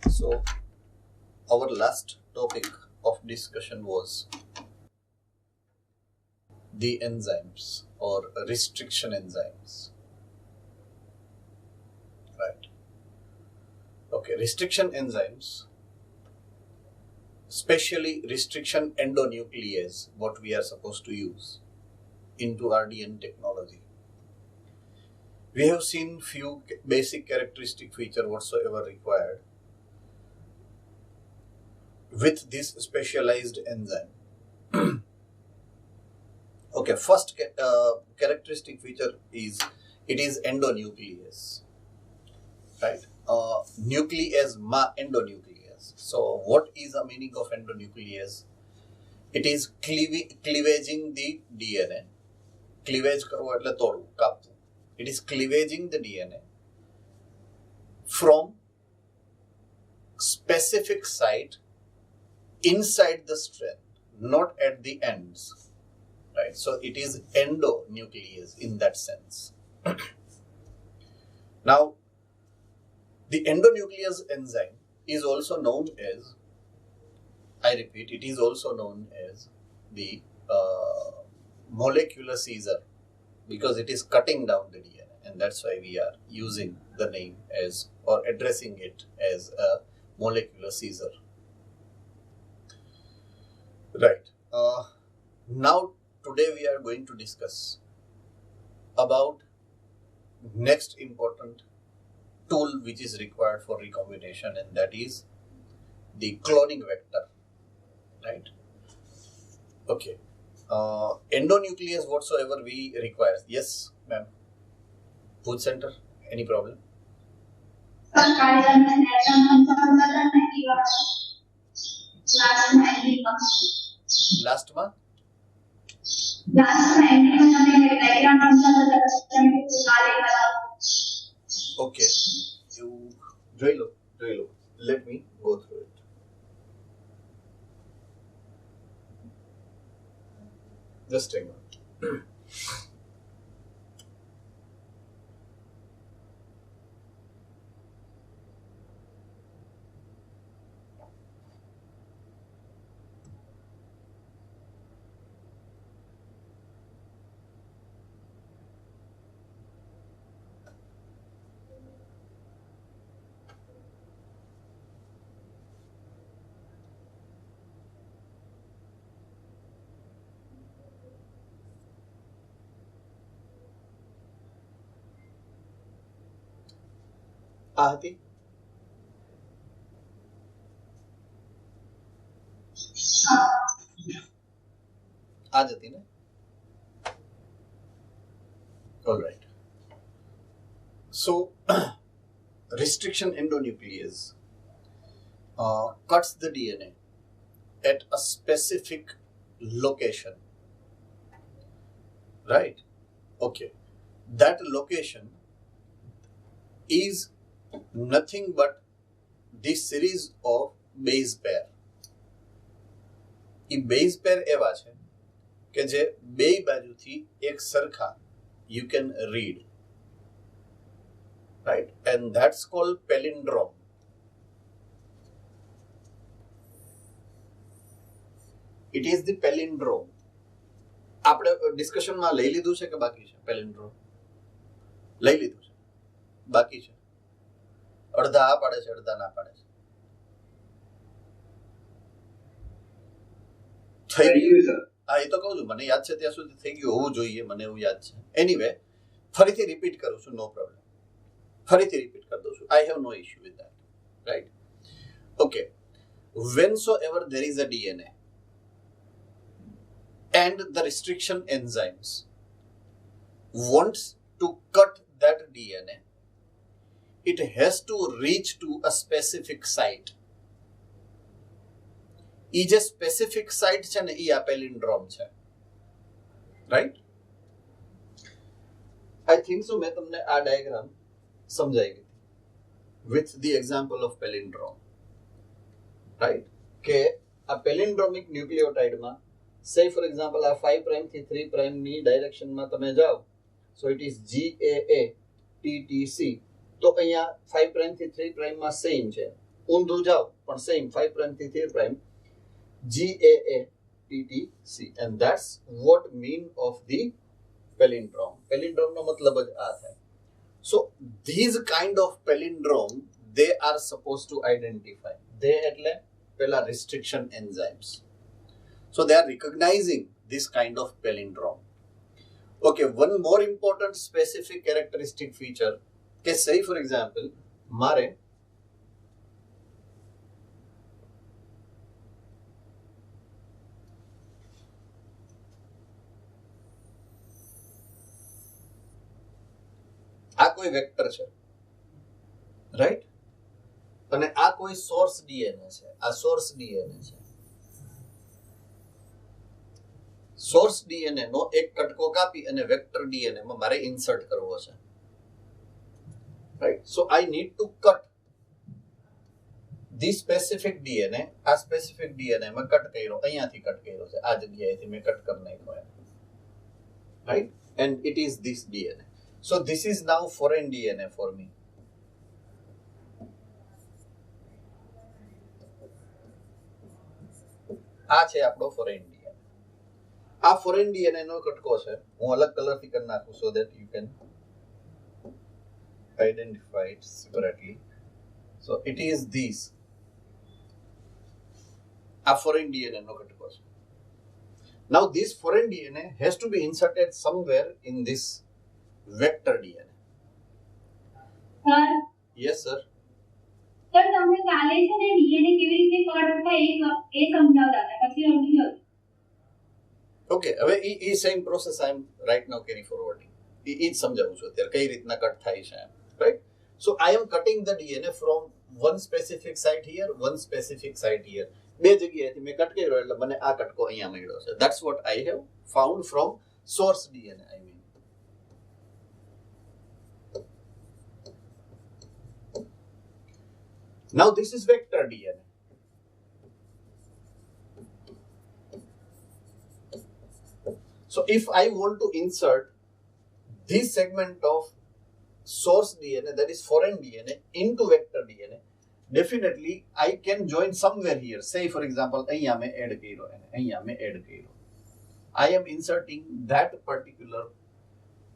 So our last topic of discussion was the enzymes or restriction enzymes. Right. Okay, restriction enzymes, especially restriction endonuclease, what we are supposed to use into RDN technology. We have seen few basic characteristic feature whatsoever required with this specialized enzyme. Okay, first characteristic feature is it is endonuclease, right? Nuclease ma endonuclease. So what is the meaning of endonuclease? It is cleavaging the DNA. Cleavage કરવો એટલે તોડવું, કાપવું. It is cleavaging the DNA from specific site inside the strand, not at the ends. Right? So it is endonuclease in that sense. Now, the endonuclease enzyme is also known as, I repeat, it is also known as the molecular scissor because it is cutting down the DNA, and that's why we are using the name as or addressing it as a molecular scissor. Right. Now, today we are going to discuss about next important tool which is required for recombination, and that is the cloning vector. Right. Okay. Endonuclease whatsoever we require. Yes, ma'am. Food center. Any problem? Last month? Okay. You drill. Let me go through it. Just a minute. Ahati? आ जाती ना? All right. So, restriction endonuclease cuts the DNA at a specific location. Right? Okay. That location is nothing but this series of base pair. A base pair એવા છે કે જે બે બાજુથી એક સરખા you can read, right? And that's called palindrome. It is the palindrome. આપણે ડિસ્કશનમાં લઈ લીધું છે કે બાકી છે palindrome? લઈ લીધું છે, બાકી છે. અડધા આ પાડે છે, અડધા ના પાડે છે. થઈ ગયું સર. હા, એ તો કહું છું, મને યાદ છે ત્યાં સુધી થઈ ગયું હોવું જોઈએ, મને એવું યાદ છે. એનીવે ફરીથી રિપીટ કરું છું, નો પ્રોબ્લેમ. ફરીથી રિપીટ કરી દઉં છું. I have no issue with that. Right? Okay. Whensoever there is a DNA and the restriction enzymes wants to cut that DNA, it has to reach to a specific site. એ જે specific site છે ને એ આ પેલિન્ડ્રોમ છે. Right? I think so મેં તમને આ diagram સમજાવી દીધી with the example of palindrome. Right? કે આ પેલિન્ડ્રોમિક ન્યુક્લિયોટાઇડમાં say for example આ 5 પ્રાઇમ થી 3 પ્રાઇમ ની ડાયરેક્શનમાં તમે જાઓ, so it is GAA TTC, તો અહીંયા 5 પ્રાઇમ થી 3 પ્રાઇમમાં સેમ છે. ઊંધું જાવ પણ સેમ 5 પ્રાઇમ થી 3 prime GAATTC and that's what mean of the palindrome. Palindrome નો મતલબ જ આ થાય. So these kind of palindrome they are supposed to identify. They એટલે પેલા restriction enzymes. So they are recognizing this kind of palindrome. Okay, one more important specific characteristic feature કે say for example મારે આ કોઈ vector છે right અને આ કોઈ સોર્સ ડીએનએ છે આ સોર્સ ડીએનએ છે સોર્સ ડીએનએ નો એક કટકો કાપી અને વેક્ટર ડીએનએ માં મારે ઇન્સર્ટ કરવો છે right so I need to cut the specific DNA આ સ્પેસિફિક ડીએનએ માં કટ કર્યો અહીંયાથી કટ કર્યો છે આ જગ્યાએથી મેં કટ કરી નાખ્યો right and it is this DNA so this is now foreign DNA for me આ છે આપણો foreign DNA આ foreign DNA નો કટકો છે હું અલગ કલર થી કરી નાખું so that you can identify it separately so it is this આ foreign DNA નો કટકો છે now this foreign DNA has to be inserted somewhere in this vector DNA. Sir. Yes, sir. Sir, તમને કાલે છે ને DNA કેવી રીતે cut થાય એ સમજાવતા હતા પછી સમજી ગયો. Okay, હવે ઈ same process I am right now carry forwarding. ઈ જ સમજાવું છું અત્યારે કઈ રીતના કટ થાય છે right? So I am cutting the DNA from one specific site here, one specific site here. બે જગ્યાએથી મેં કટ કર્યો એટલે મને આ કટકો અહીંયા મળ્યો છે. That's what I have found from source DNA I mean. Now this is vector DNA. So if I want to insert this segment of source DNA, that is foreign DNA, into vector DNA, definitely I can join somewhere here. Say for example, અહીંયા મેં add કર્યો અને અહીંયા મેં add કર્યો. I am inserting that particular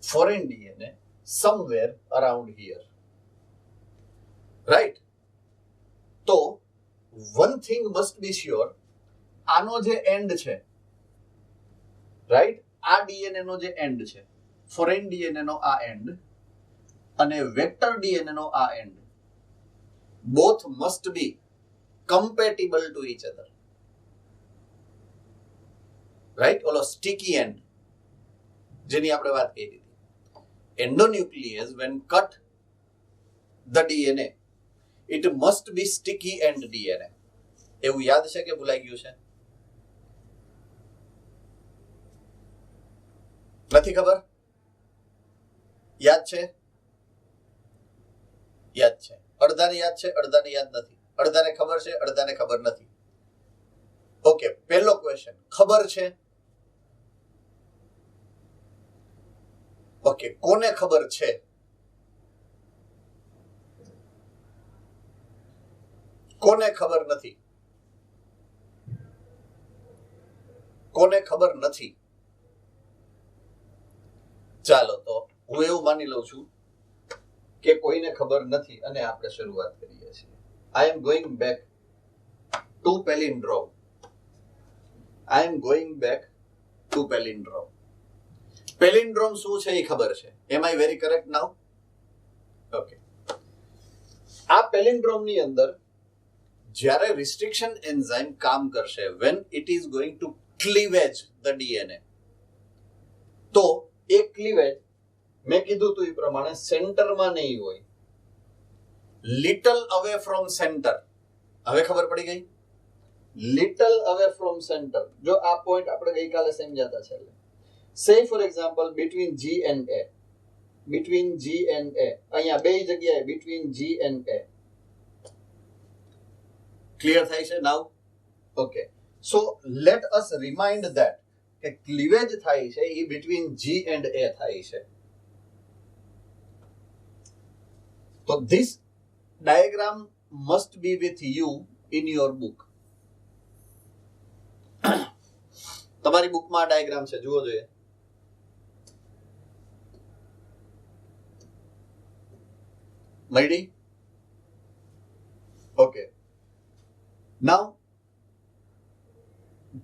foreign DNA somewhere around here. Right? તો one thing must be sure આનો જે એન્ડ છે રાઈટ આ ડીએનએ નો જે એન્ડ છે ફોરેન ડીએનએ નો આ એન્ડ અને વેક્ટર ડીએનએ નો આ and both must be compatible to each other right ઓલો સ્ટીકી એન્ડ જેની આપણે વાત કરી હતી endonuclease when cut the DNA it must be sticky end DNA. એવું યાદ છે કે ભૂલાઈ ગયું છે? નથી ખબર? યાદ છે? યાદ છે. અડધાને યાદ છે, અડધાને યાદ નથી. અડધાને ખબર છે, અડધાને ખબર નથી. ઓકે, પહેલો ક્વેશ્ચન. ખબર છે? ઓકે, કોને ખબર છે? કોને ખબર નથી? કોને ખબર નથી? ચાલો તો હું એવું માની લઉં છું કે કોઈને ખબર નથી અને આપણે શરૂઆત કરીએ છીએ. I am going back to palindrome. I am going back to palindrome. Palindrome શું છે એ ખબર છે. Am I very correct now? Okay. આ palindrome ની અંદર જ્યારે restriction enzyme કામ કરશે when it is going to cleavage the DNA તો એ cleavage મેં કીધું તું એ પ્રમાણે સેન્ટરમાં નહીં હોય little away from center હવે ખબર પડી ગઈ little away from center જો આ પોઈન્ટ આપણે ગઈકાલે સમજાતા છે say for example between G and A અહીંયા બે જગ્યાએ between G and A clear થાય છે now okay so let us remind that કે cleavage થાય છે એ between G and A થાય છે તો this diagram must be with you in your book. તમારી બુકમાં ડાયાગ્રામ છે, જુઓ જોઈએ. મળી? Okay. Now,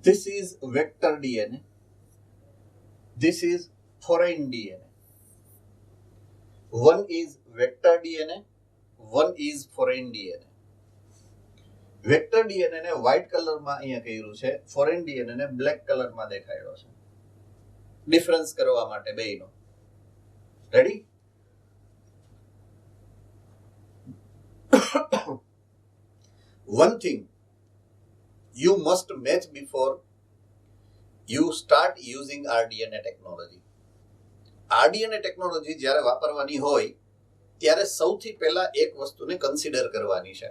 this is vector DNA. This is foreign DNA. One is vector DNA, one is foreign DNA. Vector DNA ને વ્હાઇટ કલરમાં અહીંયા કર્યું છે, ફોરેન ડીએનએ ને બ્લેક કલરમાં દેખાડ્યો છે, ડિફરન્સ કરવા માટે બેયનો. Ready? One thing you must match before you start using RDNA technology. RDNA technology જ્યારે વાપરવાની હોય ત્યારે સૌથી પહેલા એક વસ્તુને કન્સિડર કરવાની છે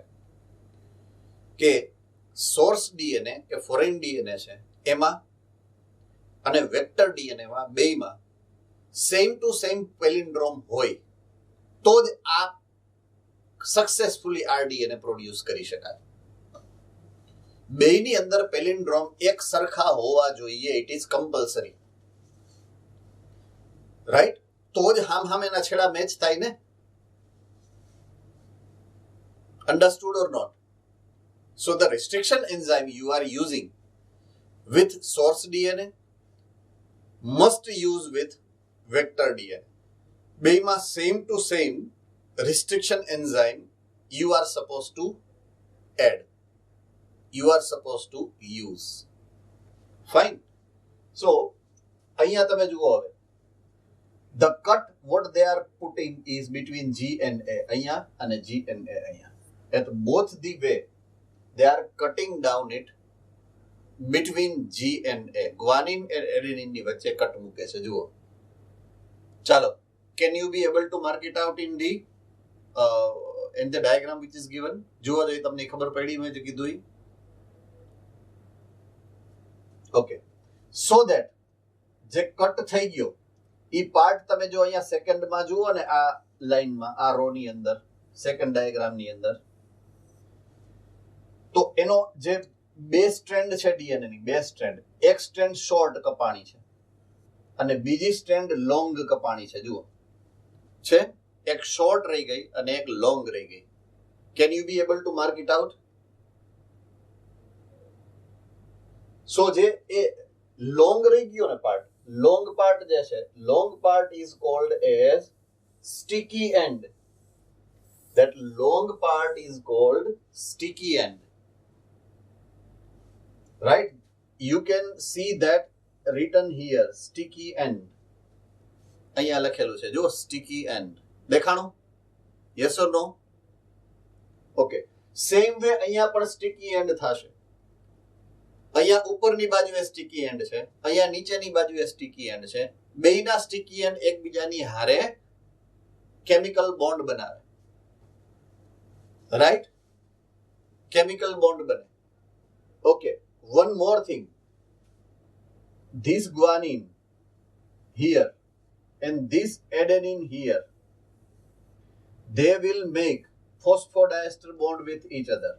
કે સોર્સ ડીએનએ કે ફોરેન ડીએનએ છે એમાં અને વેક્ટર ડીએનએ માં બેયમાં સેમ ટુ સેમ પેલિન્ડ્રોમ હોય તો જ આ સક્સેસફુલી આરડીએનએ પ્રોડ્યુસ કરી શકાય. બેયની અંદર પેલિન્ડ્રોમ એક સરખા હોવા જોઈએ. It is compulsory, right? તો જ હામ એના છેડા મેચ થાય ને. Understood or not? So the restriction enzyme you are using with source DNA must use with vector DNA. Beima same to same restriction enzyme you are supposed to add. You are supposed to use. Fine. So, અહીંયા તમે જુઓ હવે. The cut what they are putting is between G and A. અહીંયા અને G and A અહીંયા. At both the way they are cutting down it between G and A. Guanine and adenine ની વચ્ચે cut મૂકે છે, જુઓ. ચાલો, can you be able to mark it out in the diagram which is given? જુઓ જોઈએ તમને ખબર પડી મેં જે કીધું. ઓકે, so that જે કટ થઈ ગયો એ પાર્ટ તમે જો અહીંયા સેકન્ડમાં જુઓ ને, આ લાઈનમાં, આ રો ની અંદર, સેકન્ડ ડાયાગ્રામ ની અંદર, તો એનો જે બે સ્ટ્રેન્ડ છે ડીએનએ ની, બે સ્ટ્રેન્ડ, એક સ્ટ્રેન્ડ શોર્ટ કપાણી છે અને બીજી સ્ટ્રેન્ડ લોંગ કપાણી છે. જુઓ છે, એક શોર્ટ રહી ગઈ અને એક લોંગ રહી ગઈ. Can you be able to mark it out? So જે એ લોંગ રહી ગયો ને પાર્ટ, લોંગ પાર્ટ જે છે, long part is called as sticky and. That long part is called sticky end. Right? You can see that written here, sticky end. અહીંયા લખેલું છે, જો sticky end. દેખાણું? Yes or no? Okay. Same way અહીંયા પણ sticky end થશે. અહીંયા ઉપરની બાજુએ sticky end છે, અહીંયા નીચેની બાજુએ sticky end છે. બેયના sticky end એકબીજાની હારે chemical bond બનાવે. Right? Chemical bond bane. Okay. One more thing. This guanine here and this adenine here, they will make phosphodiester bond with each other.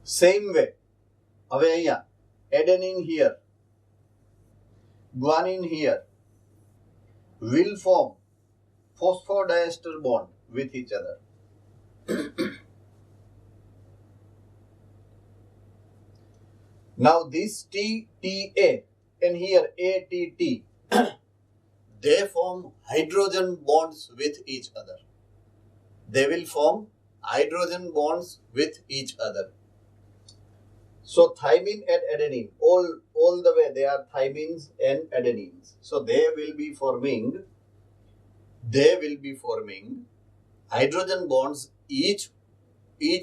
Same way. હવે અહીંયા adenine here, guanine here will form phosphodiester bond with each other. Now this TTA and here ATT, they form hydrogen bonds with each other. They will form hydrogen bonds with each other. So thymine and adenine, all the way they are thymines and adenines. So they will be forming hydrogen bonds, each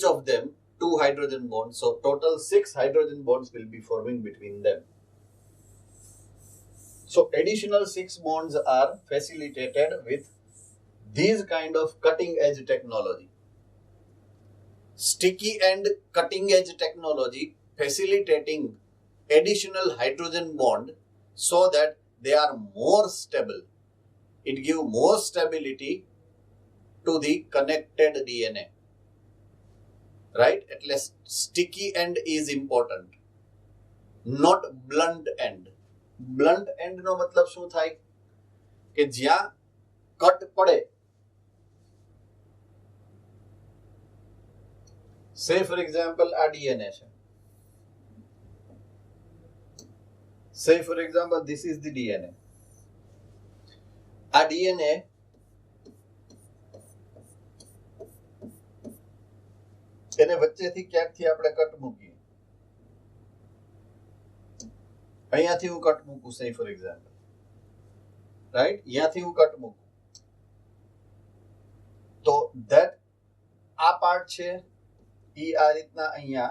of them 2 hydrogen bonds. So total 6 hydrogen bonds will be forming between them. So additional 6 bonds are facilitated with these kind of cutting edge technology. Sticky and cutting edge technology facilitating additional hydrogen bond so that they are more stable It gives more stability to the connected DNA. Right? At least sticky end is important. Not blunt end. Blunt end નો મતલબ શું થાય? કે જ્યાં cut પડે. Say for example આ DNA છે. Say for example this is the DNA. આ DNA એને વચ્ચેથી ક્યાંકથી આપણે કટ મૂકીએ. અહીંયાથી હું કટ મૂકું, say for example. Right? અહીંયાથી હું કટ મૂકું. તો that આ પાર્ટ છે ઈ આ રીતના અહીંયા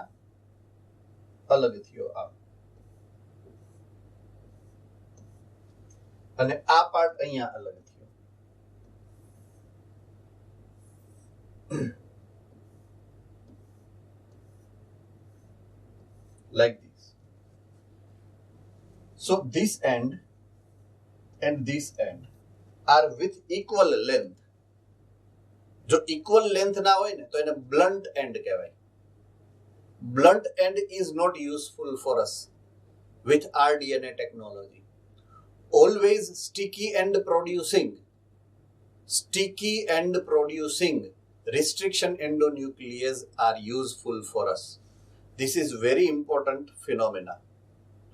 અલગ થયો આ. અને આ પાર્ટ અહીંયા અલગ થયો. Like this. So this end and this end are with equal length. જો equal length ના હોય ને તો એને blunt end કહેવાય. Blunt end is not useful for us with our DNA technology. Always sticky end producing restriction endonuclease are useful for us. This is very important phenomena.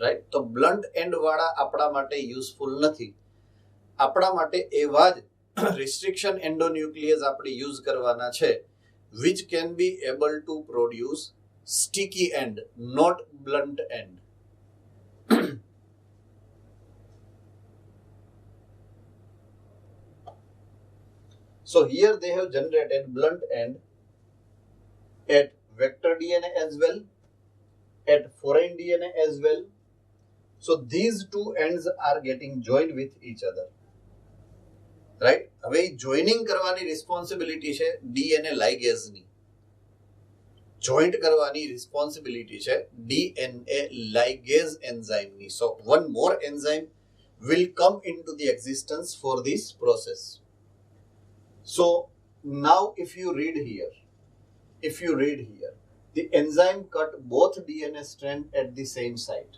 Right? તો blunt end વાળા આપણા માટે useful નથી. આપણા માટે એવા જ restriction endonuclease આપણે use કરવાના છે which can be able to produce sticky end, not blunt end. So here they have generated blunt end at vector DNA as well, at foreign DNA as well. So these two ends are getting joined with each other. Right? હવે joining કરવાની responsibility છે DNA ligase ની. Joint કરવાની responsibility છે DNA ligase enzyme ની. So one more enzyme will come into the existence for this process. So now if you read here, the enzyme cut both DNA strand at the same site.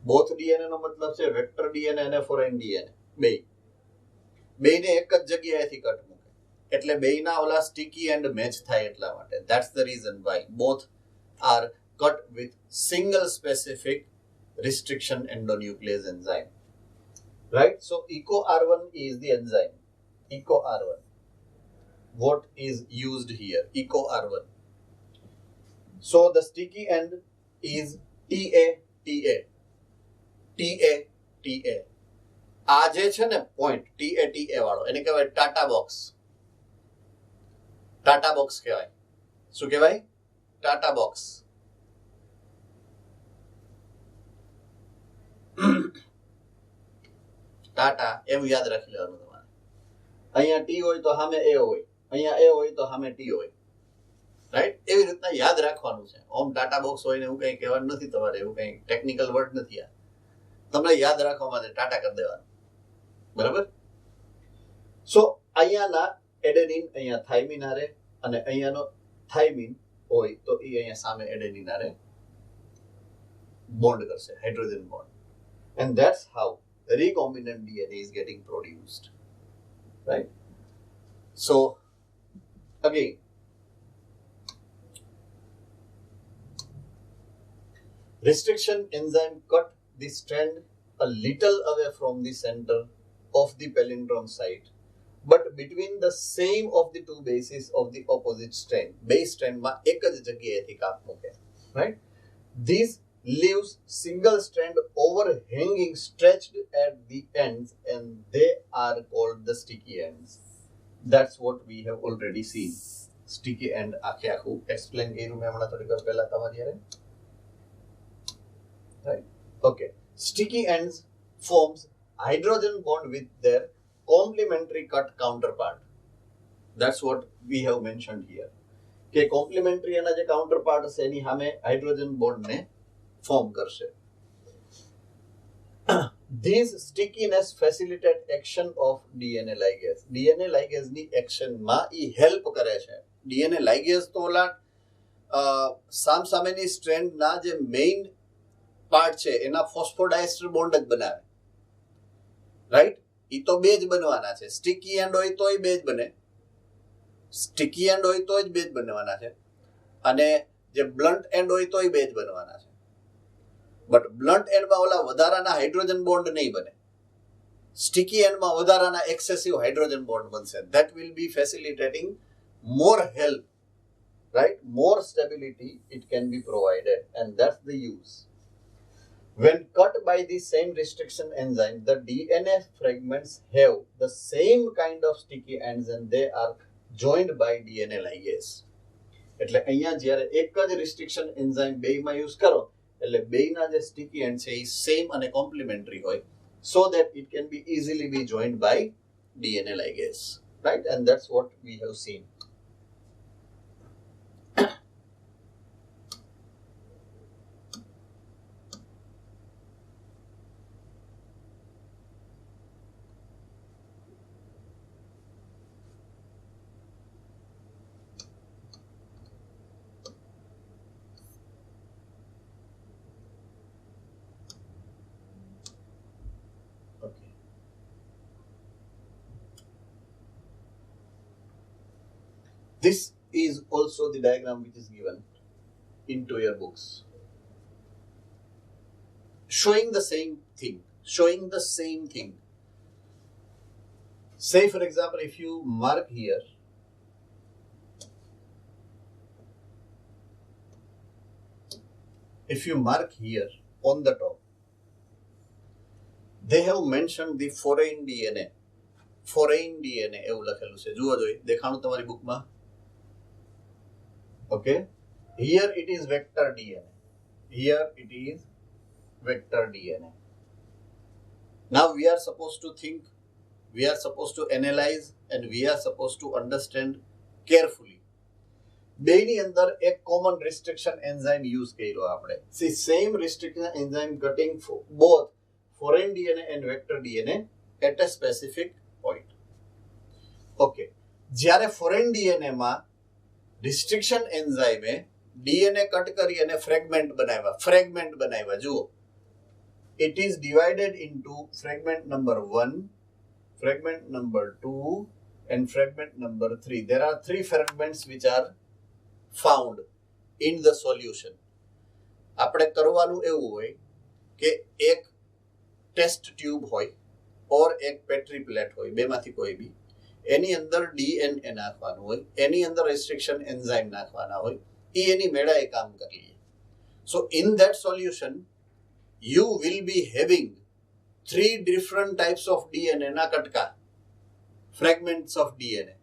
Both DNA નો મતલબ છે vector DNA અને foreign DNA બેયને એક જ જગ્યાએથી cut મૂકે એટલે બેયના ઓલા sticky and match થાય એટલા માટે. That's the reason why both are cut with single specific restriction endonuclease enzyme. Right? So EcoR1 is the enzyme. EcoR1. What is used here? EcoR1. So the sticky end is TA. આ જે છે ને point TA વાળો એને કહેવાય Tata box. Tata box કહેવાય. શું કહેવાય? ટાટા બોક્સ. ટાટા એમ યાદ રાખી લેવાનું તમારે. અહીંયા ટી હોય તો સામે એ હોય, અહીંયા એ હોય તો સામે ટી હોય. રાઈટ? એવી રીતના યાદ રાખવાનું છે. ઓમ ટાટા બોક્સ હોય ને એવું કંઈ કહેવાનું નથી તમારે. એવું કંઈ ટેકનિકલ વર્ડ નથી આ. તમને યાદ રાખવા માટે ટાટા કરી દેવાનું. બરાબર? સો અહીંયાના એડેનિન અહીંયા થાઇમિન હારે અને અહીંયાનો થાઇમિન હોય તો એ અહીંયા સામે એડેનિન હારે બોન્ડ કરશે, hydrogen bond. And that's how recombinant DNA is getting produced. Right? So again, restriction enzyme cut the strand a little away from the center of the palindrome site, but between the same of the two bases of the opposite strand. Base strand માં એક જ જગ્યાએથી કાપ મૂકે. Right? These leaves single strand overhanging stretched at the ends, and they are called the sticky ends. That's what we have already seen. Sticky end આખે આખું explain કર્યું મેં હમણાં થોડીક વાર પહેલા તમારી હારે. Right? Okay. Sticky ends forms hydrogen bond with their complementary cut counterpart. That's what we have mentioned here. કે complementary એના જે counterpart છે એની સામે hydrogen bond ને form કરશે. These stickiness facilitate action of DNA ligase. DNA ligase ની action માં ઈ help કરે છે. DNA ligase તો ઓલા સામસામેની સ્ટ્રેન્ડ ના જે મેઇન પાર્ટ છે એના ફોસ્ફોડાઇસ્ટર બોન્ડ જ બનાવે, રાઈટ? ઈ તો બે જ બનવાના છે. સ્ટિકી એન્ડ હોય તોય બે જ બને, સ્ટિકી એન્ડ હોય તો જ બે જ બનવાના છે, અને જે બ્લન્ટ એન્ડ હોય તોય બે જ બનવાના છે. બટ બ્લન્ટ એન્ડમાં ઓલા વધારાના હાઇડ્રોજન બોન્ડ નહીં બને, સ્ટિકી એન્ડમાં વધારાના એક્સેસિવ હાઇડ્રોજન બોન્ડ બનશે. That will be facilitating more help, right? More stability it can be provided, and that's the use. When cut by the same restriction enzyme, the DNA fragments have the same kind of sticky ends and they are joined by DNA ligase. એટલે અહીંયા જ્યારે એક જ restriction enzyme બેયમાં use કરો એટલે બેયના જે sticky and છે એ same અને કોમ્પ્લિમેન્ટરી હોય, so that it can be easily be joined by DNA ligase, right? And that's what we have seen. This is also the diagram which is given into your books, showing the same thing. Say for example, if you mark here, on the top, they have mentioned the foreign DNA એવું લખેલું છે. જુઓ જોઈ દેખાણું તમારી બુકમાં. Okay, here it is vector DNA. Now we are supposed to think, we are supposed to analyze, and we are supposed to understand carefully. બેની અંદર એક common restriction enzyme use કર્યો આપણે. See, same restriction enzyme cutting for both foreign DNA and vector DNA at a specific point. Okay, જ્યારે foreign DNA માં restriction એન્ઝાઇમે DNA cut કરી અને fragment બનાવ્યા. જુઓ, it is divided into fragment number 1, fragment number 2 and fragment number 3. There are 3 fragments which are found in the solution. આપણે કરવાનું એવું હોય કે એક ટેસ્ટ ટ્યુબ હોય ઓર એક પેટ્રી પ્લેટ હોય, બેમાંથી કોઈ બી, એની અંદર ડીએનએ નાખવાનું હોય, એની અંદર રિસ્ટ્રિક્શન એન્ઝાઇમ નાખવાના હોય, એની મેળાએ કામ કરી લે. સો in that solution you will be having 3 different types of DNA ના કટકા, fragments of DNA.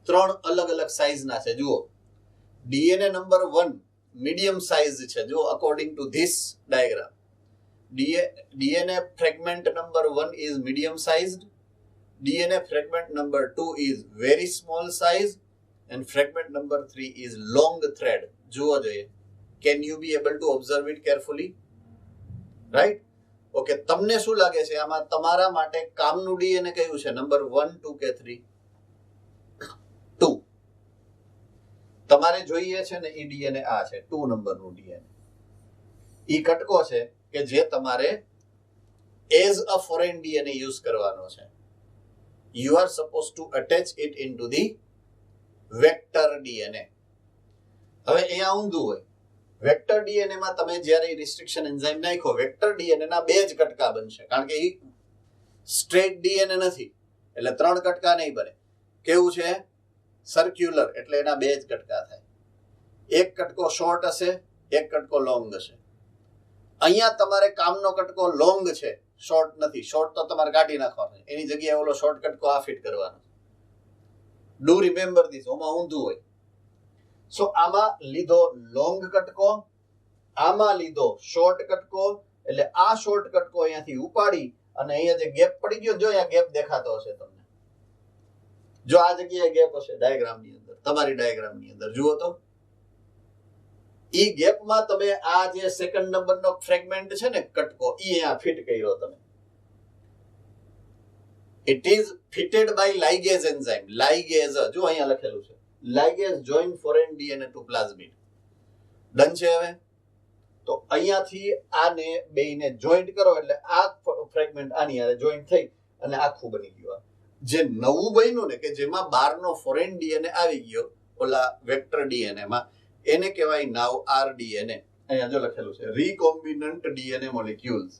3 અલગ સાઇઝના છે. જુઓ, DNA નંબર 1 મીડિયમ સાઇઝ છે. જો according to this diagram, DNA fragment number 1 is medium sized, DNA fragment number 2 is very small size, and fragment number 3 is long thread. જુઓ જોઈએ, can you be able to observe it carefully? Right? Okay, તમને શું લાગે છે આમાં તમારા માટે કામનું DNA કયું છે? નંબર 1, 2 કે 3? 2. તમારે જોઈએ છે ને ઈ DNA આ છે 2 નંબરનું DNA. ઈ કટકો છે કે જે તમારે as a foreign DNA use કરવાનો છે. You are supposed to attach it into the vector DNA. હવે અહીંયા ઊંધું હોય. વેક્ટર ડીએનએ માં તમે જ્યારે રિસ્ટ્રિક્શન એન્ઝાઇમ નાખો, વેક્ટર ડીએનએ ના 2 જ કટકા બનશે, કારણ કે ઈ સ્ટ્રેટ ડીએનએ નથી એટલે 3 કટકા નહીં બને. કેવું છે? સર્ક્યુલર, એટલે એના 2 જ કટકા થાય. એક કટકો શોર્ટ હશે, એક કટકો લોંગ હશે. અહીંયા તમારે કામનો કટકો લોંગ છે, શોર્ટ નથી. શોર્ટ તો તમારે કાઢી નાખવાનો, એની જગ્યાએ ઓલો શોર્ટ કટકો આ ફિટ કરવાનો. Do remember this. ઓમાં ઊંધું હોય. સો આમાં લીધો લોંગ કટકો, આમાં લીધો શોર્ટ કટકો, એટલે આ શોર્ટ કટકો અહીંયાથી ઉપાડી અને અહીંયા જે ગેપ પડી ગયો, જો અહીંયા ગેપ દેખાતો હશે તમને, જો આ જગ્યાએ ગેપ હશે ડાયાગ્રામની અંદર, તમારી ડાયાગ્રામની અંદર જુઓ તો ઈ ગેપમાં તમે આ જે સેકન્ડ નંબરનો ફ્રેગમેન્ટ છે ને કટકો, ઈ અહીંયા ફિટ કર્યો તમે. It is fitted by ligase enzyme. Ligase, જો અહીંયા લખેલું છે. Ligase join foreign DNA to plasmid. Done છે હવે? તો અહીંયાથી આને બેયને જોઈન્ટ કરો એટલે આ ફ્રેગમેન્ટ આની હારે જોઈન્ટ થઈ અને આખું બની ગયું. જે નવું બન્યું ને કે જેમાં બહારનો ફોરેન ડીએનએ આવી ગયો ઓલા વેક્ટર ડીએનએ માં, એને કહેવાય નાવ આરડીએનએ. અહીંયા જો લખેલું છે recombinant DNA molecules.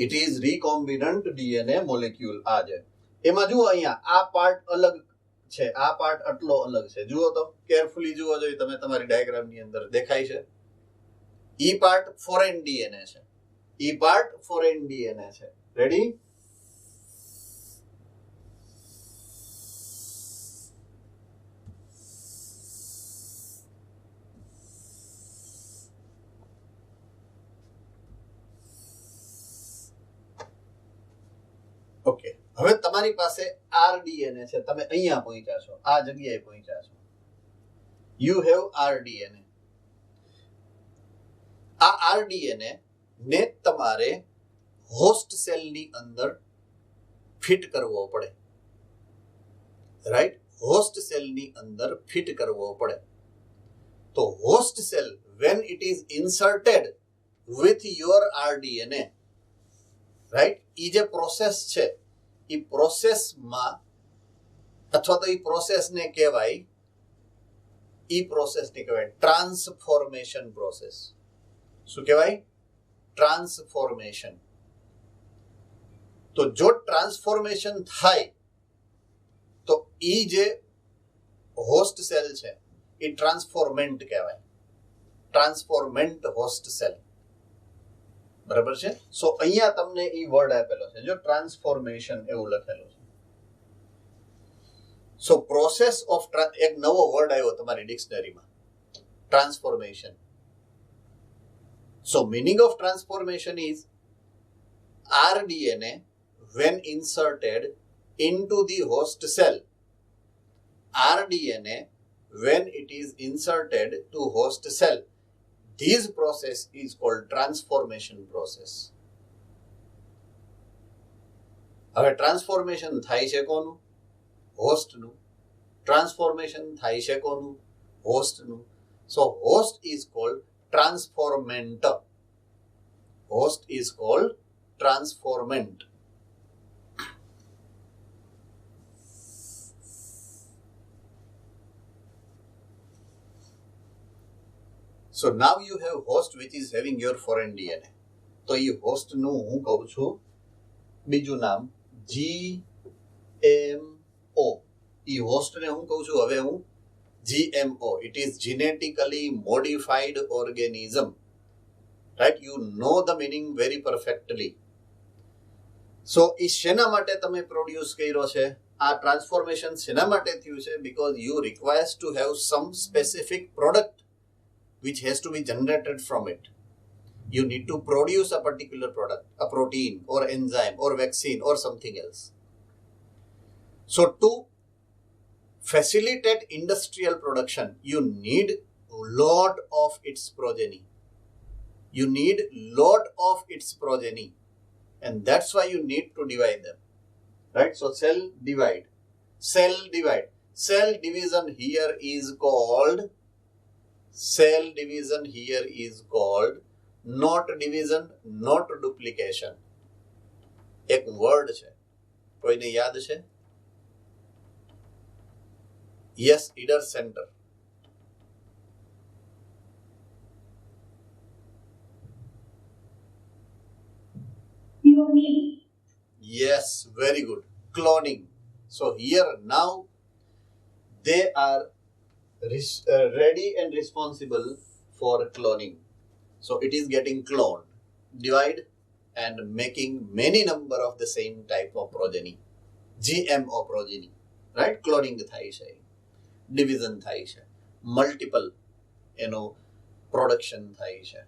It is recombinant DNA molecule. આ છે એમાં જુઓ અહીંયા આ પાર્ટ અલગ છે, આ પાર્ટ આટલો અલગ છે. જુઓ તો કેરફુલી જુઓ જોઈએ તમે, તમારી ડાયાગ્રામ ની અંદર દેખાય છે. ઈ પાર્ટ ફોરેન ડીએનએ છે, ઈ પાર્ટ ફોરેન ડીએનએ છે. રેડી? ઓકે, હવે તમારી પાસે આરડીએનએ છે, તમે અહીંયા પહોંચ્યા છો, આ જગ્યાએ પહોંચ્યા છો. You have RDNA. આ આરડીએનએ ને તમારે હોસ્ટ સેલની અંદર ફિટ કરવો પડે. રાઈટ? હોસ્ટ સેલની અંદર ફિટ કરવો પડે. તો host cell when it is inserted with your RDNA, right, ઈ જે પ્રોસેસ છે ઈ પ્રોસેસમાં અથવા તો ઈ પ્રોસેસને કહેવાય ટ્રાન્સફોર્મેશન પ્રોસેસ. શું કહેવાય? ટ્રાન્સફોર્મેશન. તો જો ટ્રાન્સફોર્મેશન થાય તો ઈ જે હોસ્ટ સેલ છે એ ટ્રાન્સફોર્મેન્ટ કહેવાય. ટ્રાન્સફોર્મેન્ટ હોસ્ટ સેલ. બરાબર છે? સો અહીંયા તમને ઈ વર્ડ આપેલો છે, જો ટ્રાન્સફોર્મેશન એવું લખેલું છે. સો પ્રોસેસ ઓફ, એક નવો વર્ડ આવ્યો તમારી ડિક્શનરીમાં, transformation. So meaning of transformation is RDNA when inserted into the host cell. RDNA when it is inserted to host cell. This process is called transformation process. હવે transformation થાય છે કોનું? હોસ્ટનું. Transformation થાય છે કોનું? હોસ્ટનું. સો host is called transformant. Host is called transformant. So now you have host which is having your foreign DNA. તો એ host નું હું કહું છું બીજું નામ GMO. એ હોસ્ટ ને હું કહું છું હવે હું GMO. It is genetically modified organism. Right? You know the meaning very perfectly. So એ શેના માટે તમે પ્રોડ્યુસ કર્યો છે? આ ટ્રાન્સફોર્મેશન શેના માટે થયું છે? Because you requires to have some specific product which has to be generated from it. You need to produce a particular product, a protein or enzyme or vaccine or something else. So to facilitate industrial production, you need lot of its progeny. You need lot of its progeny. And that's why you need to divide them. Right? So cell divide. Cell divide. Cell division here is called not division, not duplication. એક word છે, કોઈને યાદ છે? Yes, Idar centre. Yes, very good. Cloning. So here now they are ready and responsible for cloning. So it is getting cloned, divide and making many number of the same type of progeny. GMO progeny. Right? Cloning થાય છે, division થાય છે, multiple production થાય છે.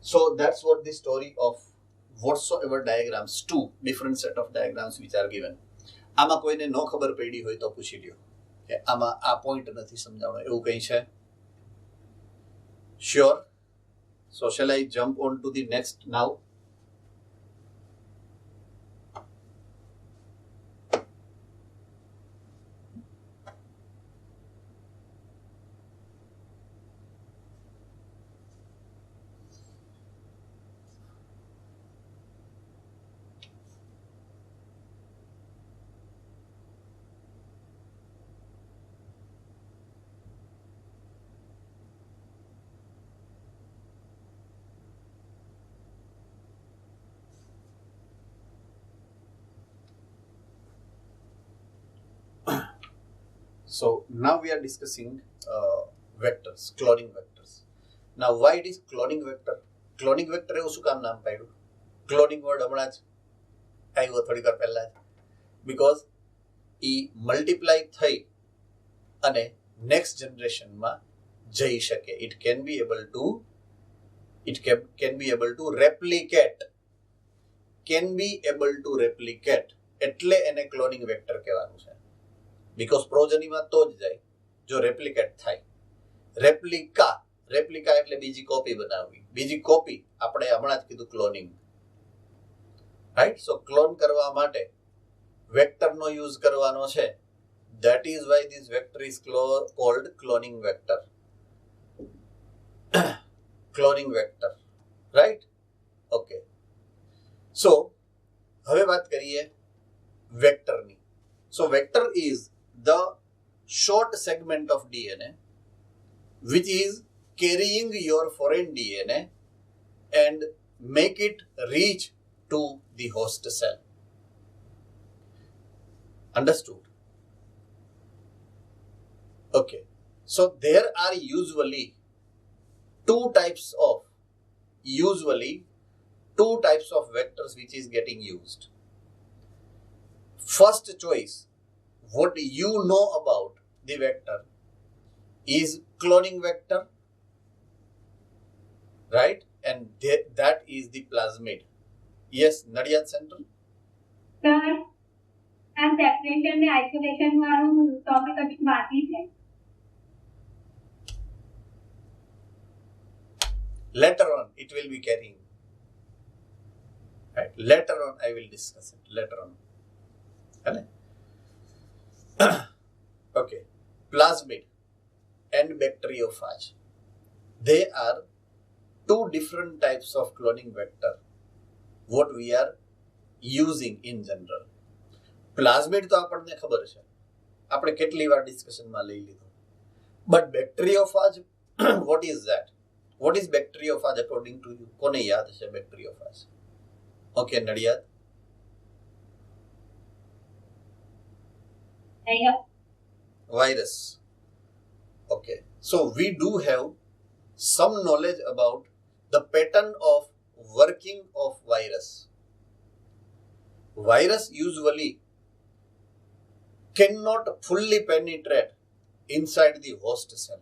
So that's what the story of whatsoever diagrams, two different set of diagrams which are given. આમાં કોઈને નો ખબર પડી હોય તો પૂછી લ્યો કે આમાં આ પોઈન્ટ નથી સમજાવવાનો, એવું કંઈ છે? Sure. So shall I jump on to the next now? So now we are discussing vectors, cloning vectors. Now why it is cloning vector? Cloning vector એવું શું કામ નામ પાડ્યું? Cloning word હમણાં જ આવ્યો થોડીક વાર પહેલા જ. Because એ મલ્ટીપ્લાય થઈ અને નેક્સ્ટ જનરેશનમાં જઈ શકે. It can be able to replicate. Can be able to replicate. એટલે એને ક્લોનિંગ વેક્ટર કહેવાનું છે. બીકોઝ પ્રોજનીમાં તો જ જાય જો રેપ્લિકેટ થાય. રેપ્લિકા એટલે બીજી કોપી બનાવવી. બીજી કોપી આપણે હમણાં જ કીધું ક્લોનિંગ. રાઈટ? સો ક્લોન કરવા માટે વેક્ટરનો યુઝ કરવાનો છે. That is why this vector is called cloning vector. Cloning vector. Right? Okay. So, હવે વાત કરીએ વેક્ટરની. So, vector is the short segment of DNA which is carrying your foreign DNA and make it reach to the host cell. Understood? Okay. So, there are usually two types of vectors which is getting used. First choice, what you know about the vector is cloning vector, right? And that is the plasmid. Yes, Nadia Central? Sir, and separation and isolation વાળું topic હજી બાકી છે. Later on, it will be carrying. Right? Later on, I will discuss it. Later on. Okay. Plasmid and bacteriophage. They are two different types of cloning vector. What we are using in general. Plasmid તો આપણને ખબર છે. આપણે કેટલી વાર ડિસ્કશનમાં લઈ લીધો. But bacteriophage, what is that? What is bacteriophage according to you? કોને યાદ છે bacteriophage? Okay, Nadia. Virus. Okay. So we do have some knowledge about the pattern of working of virus. Virus usually cannot fully penetrate inside the host cell.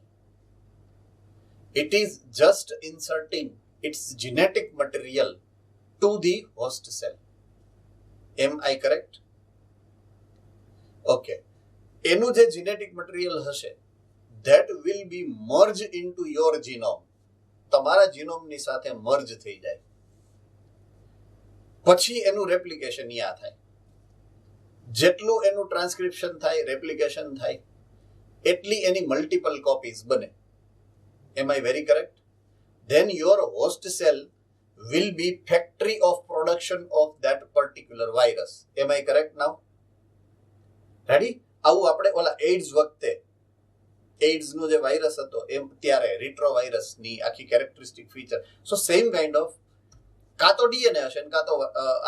It is just inserting its genetic material to the host cell. Am I correct? Okay. એનું જે genetic material હશે, that will be merged into your genome. તમારા જીનોમની સાથે merge થઈ જાય. પછી એનું replication યા થાય. જેટલું એનું ટ્રાન્સક્રિપ્શન થાય, રેપ્લિકેશન થાય, એટલી એની મલ્ટિપલ કોપીઝ બને. Am I very correct? Then your host cell will be factory of production of that particular virus. Am I correct now? Ready? આવું આપણે ઓલા એઇડ્સ વખતે એઇડ્સ નો જે વાયરસ હતો એમ ત્યારે રિટ્રોવાયરસ ની આખી characteristic feature. So same kind of કાં તો ડીએનએ હશે ને કાં તો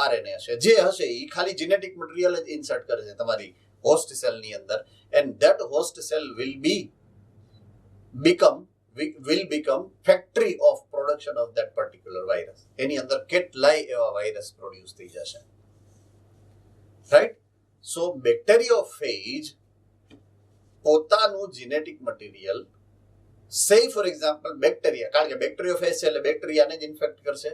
આરએનએ હશે. જે હશે એ ખાલી જેનેટિક મટીરિયલ જ ઇન્સર્ટ કરે છે તમારી હોસ્ટ સેલ ની અંદર. And that host cell will become factory of production of that particular virus. એની અંદર કેટલાય એવા વાયરસ પ્રોડ્યુસ થઈ જશે. રાઈટ? So, bacteriophage પોતાનું genetic material, say for example bacteria, કારણ કે bacteriophage છે એટલે બેક્ટેરિયાને જ ઇન્ફેક્ટ કરશે.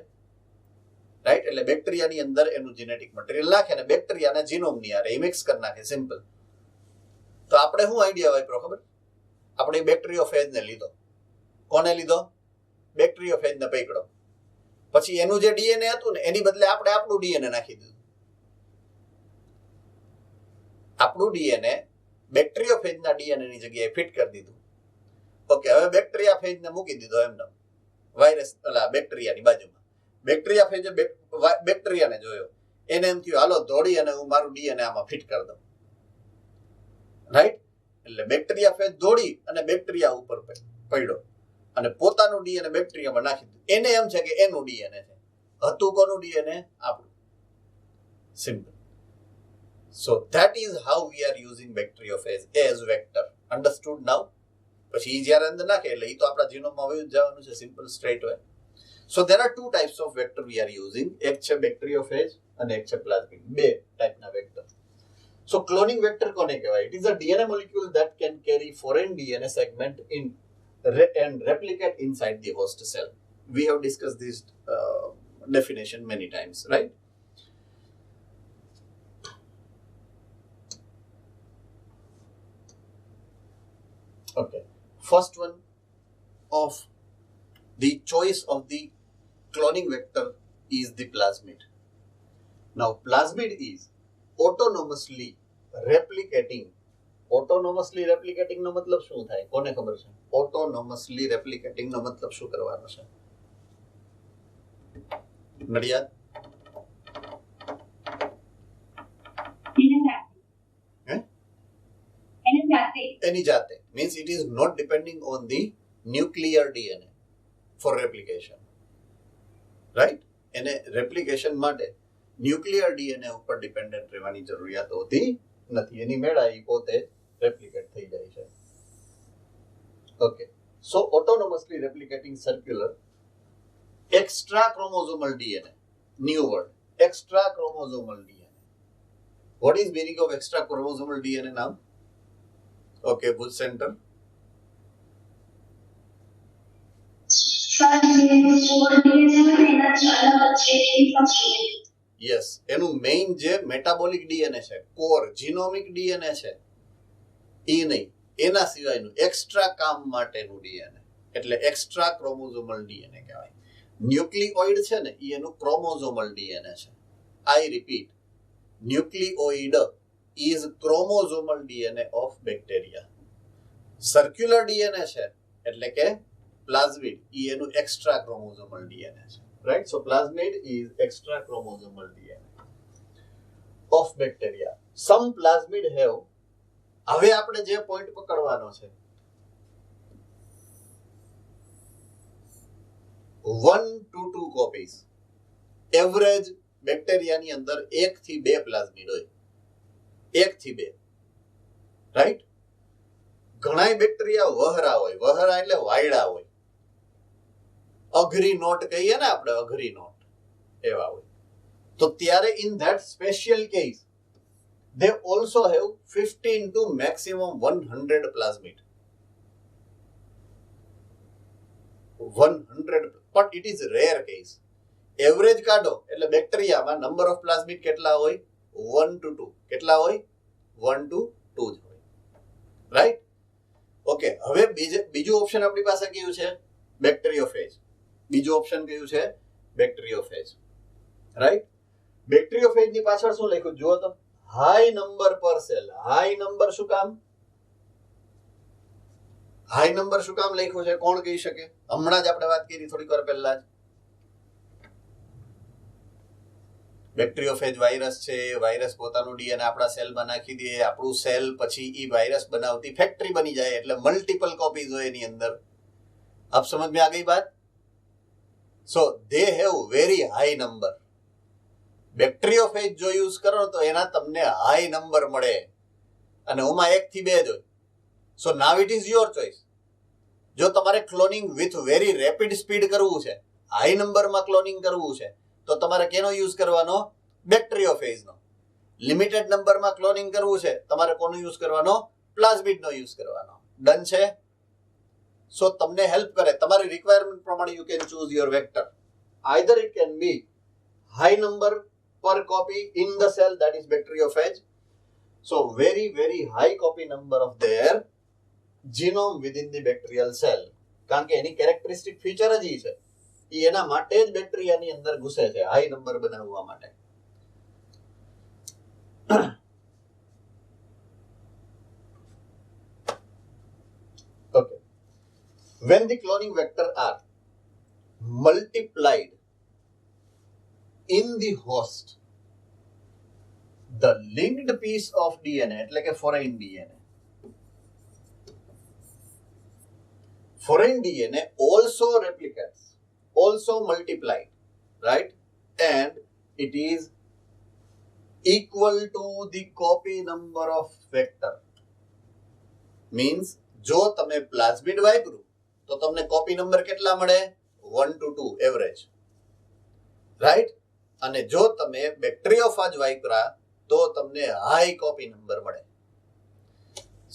રાઈટ? એટલે બેક્ટેરિયાની અંદર એનું genetic material નાખે અને બેક્ટેરિયાના જીનોમની હારે એ મિક્સ કરી નાખે. સિમ્પલ. તો આપણે શું આઈડિયા વાપરો ખબર? આપણે બેક્ટેરિયોફેજને લીધો. કોને લીધો? બેક્ટેરિયોફેજને પકડો. પછી એનું જે ડીએનએ હતું ને એની બદલે આપણે આપણું ડીએનએ નાખી દીધું. આપણું ડીએનએ બેક્ટેરિયોફેજના ડીએનએની જગ્યાએ ફિટ કરી દીધું. ઓકે, હવે બેક્ટેરિયાફેજને મૂકી દીધો એમને વાયરસ ઓલા બેક્ટેરિયાની બાજુમાં. બેક્ટેરિયાફેજે બેક્ટેરિયાને જોયો. એને એમ થયું હાલો દોડી અને હું મારું ડીએનએ આમાં ફિટ કરી દઉં. રાઈટ? એટલે બેક્ટેરિયાફેજ દોડી અને બેક્ટેરિયા ઉપર પડ્યો અને પોતાનું ડીએનએ બેક્ટેરિયામાં નાખી દીધું. એને એમ છે કે એનું ડીએનએ છે. હતું કોનું ડીએનએ? આપણું. Simple. So that is how we are using bacteriophage as vector. Understood now? પછી ઈ જ્યારે અંદર નાખે એટલે ઈ તો આપણા જીનોમમાં વયું જવાનું છે, સિમ્પલ સ્ટ્રેટ હોય. સો there are two types of vector we are using. એક છે bacteriophage અને એક છે plasmid. બે ટાઈપના વેક્ટર. So cloning vector કોને કહેવાય? It is a DNA molecule that can carry foreign DNA segment in and replicate inside the host cell. We have discussed this definition many times, right? Okay. First one of the choice of the cloning vector is the plasmid. Now, plasmid is autonomously replicating. Autonomously replicating નો મતલબ શું થાય? કોને ખબર છે? Autonomously replicating નો મતલબ શું કરવાનો છે? નડિયાદ? એની જાતે. Means it is not depending on the nuclear DNA for replication. Right? એને replication માટે ન્યુક્લિયર ડીએનએ ઉપર ડિપેન્ડન્ટ રહેવાની જરૂરિયાત હોતી નથી. એની મેળા ઈ પોતે રેપ્લિકેટ થઈ જાય છે. Okay. So autonomously replicating circular extrachromosomal DNA. New word. Extrachromosomal DNA. What is meaning of extrachromosomal DNA નામ? Okay, Bhuj centre. યસ, એનું મેઇન જે મેટાબોલિક ડીએનએ છે, કોર જીનોમિક ડીએનએ છે, એ નહીં, એના સિવાયનું એક્સ્ટ્રા કામ માટેનું ડીએનએ એટલે એક્સ્ટ્રા ક્રોમોઝોમલ ડીએનએ કહેવાય. ન્યુક્લિઓઇડ છે ને એ એનું ક્રોમોઝોમલ ડીએનએ છે. I repeat, nucleoid is chromosomal DNA of bacteria. Circular DNA છે એટલે કે પ્લાઝમિડ એ એનું એક્સ્ટ્રા ક્રોમોઝોમલ ડીએનએ છે. Right? So plasmid is extra chromosomal DNA of bacteria. Some plasmid have, હવે આપણે જે પોઈન્ટ પકડવાનો છે, 1 to 2 copies. એવરેજ બેક્ટેરિયાની અંદર 1 થી 2 પ્લાઝમિડ હોય. 1 થી 2. રાઈટ? ઘણા બેક્ટેરિયા વહરા હોય. વહરા એટલે વાયડા હોય. અઘરી નોટ કહીએ ને આપણે, અઘરી નોટ એવા હોય. તો ત્યારે in that special case they also have 15 to maximum 100 plasmid. 100, but it is rare case. Average કાઢો એટલે બેક્ટેરિયામાં નંબર ઓફ પ્લાઝમિડ કેટલા હોય? 1 to 2. કેટલા હોય? 1 to 2 જ હોય. રાઈટ? ઓકે, હવે બીજું ઓપ્શન આપણી પાસે કયું છે? બેક્ટેરિયોફેજ. બીજું ઓપ્શન કયું છે? બેક્ટેરિયોફેજ. રાઈટ? બેક્ટેરિયોફેજ ની પાછળ શું લખ્યું જુઓ તો? હાઈ નંબર પર સેલ. હાઈ નંબર શું કામ? હાઈ નંબર શું કામ લખ્યું છે? કોણ કહી શકે? હમણાં જ આપણે વાત કરી થોડીક વાર પહેલા જ. બેક્ટેરિયોફેજ વાયરસ છે. વાયરસ પોતાનું ડીએનએ આપણા સેલમાં નાખી દે. આપણું સેલ પછી ઈ વાયરસ બનાવતી ફેક્ટરી બની જાય એટલે મલ્ટિપલ કોપીઝ હોય એની અંદર. अब समझ में आ गई बात? So they have very high number. બેક્ટેરિયોફેજ જો યુઝ કરો તો એના તમને હાઈ નંબર મળે અને ઓમાં 1 થી 2 જ હોય. So now it is your choice. જો તમારે cloning with very rapid speed કરવું છે, હાઈ નંબરમાં ક્લોનિંગ કરવું છે, તો તમારે કેનો યુઝ કરવાનો? બેક્ટેરિયોફેજનો. લિમિટેડ નંબરમાં ક્લોનિંગ કરવું છે, તમારે કોનો યુઝ કરવાનો? પ્લાઝમિડનો યુઝ કરવાનો. ડન છે? સો તમને હેલ્પ કરે. તમારી રિક્વાયરમેન્ટ પ્રમાણે you can choose your vector. Either it can be high number per copy in the cell, that is bacteriophage. So very high copy number of their genome within the bacterial cell. કારણ કે એની characteristic feature જ ઈ છે. ઈ એના માટે જ બેક્ટેરિયાની અંદર ઘૂસે છે high number બનાવવા માટે. Okay. When the cloning vector are multiplied in the host, the linked piece of DNA, એટલે કે foreign DNA. Foreign DNA also replicates, also multiplied, right? And it is equal to the copy number of vector. Means જો તમે plasmid વાપર્યું તો તમને copy number કેટલા મળે? 1 to 2 average, right? અને જો તમે બેક્ટેરિયોફાજ વાપર્યા તો તમને હાઈ કોપી નંબર મળે.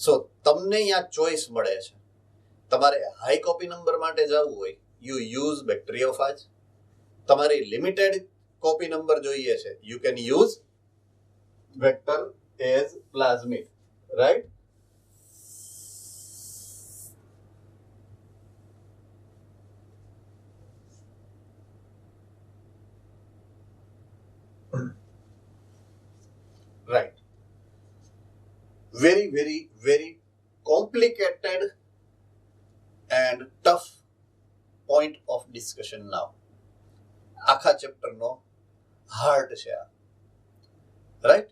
સો તમને અહીંયા ચોઈસ મળે છે. તમારે હાઈ કોપી નંબર માટે જવું હોય યુ યુઝ બેક્ટેરિયોફાજ. તમારે લિમિટેડ કોપી નંબર જોઈએ છે you can use vector as plasmid, right? Right. Very, very, very complicated and tough point of discussion now. આખા ચેપ્ટર નો હાર્ટ છે આ, right?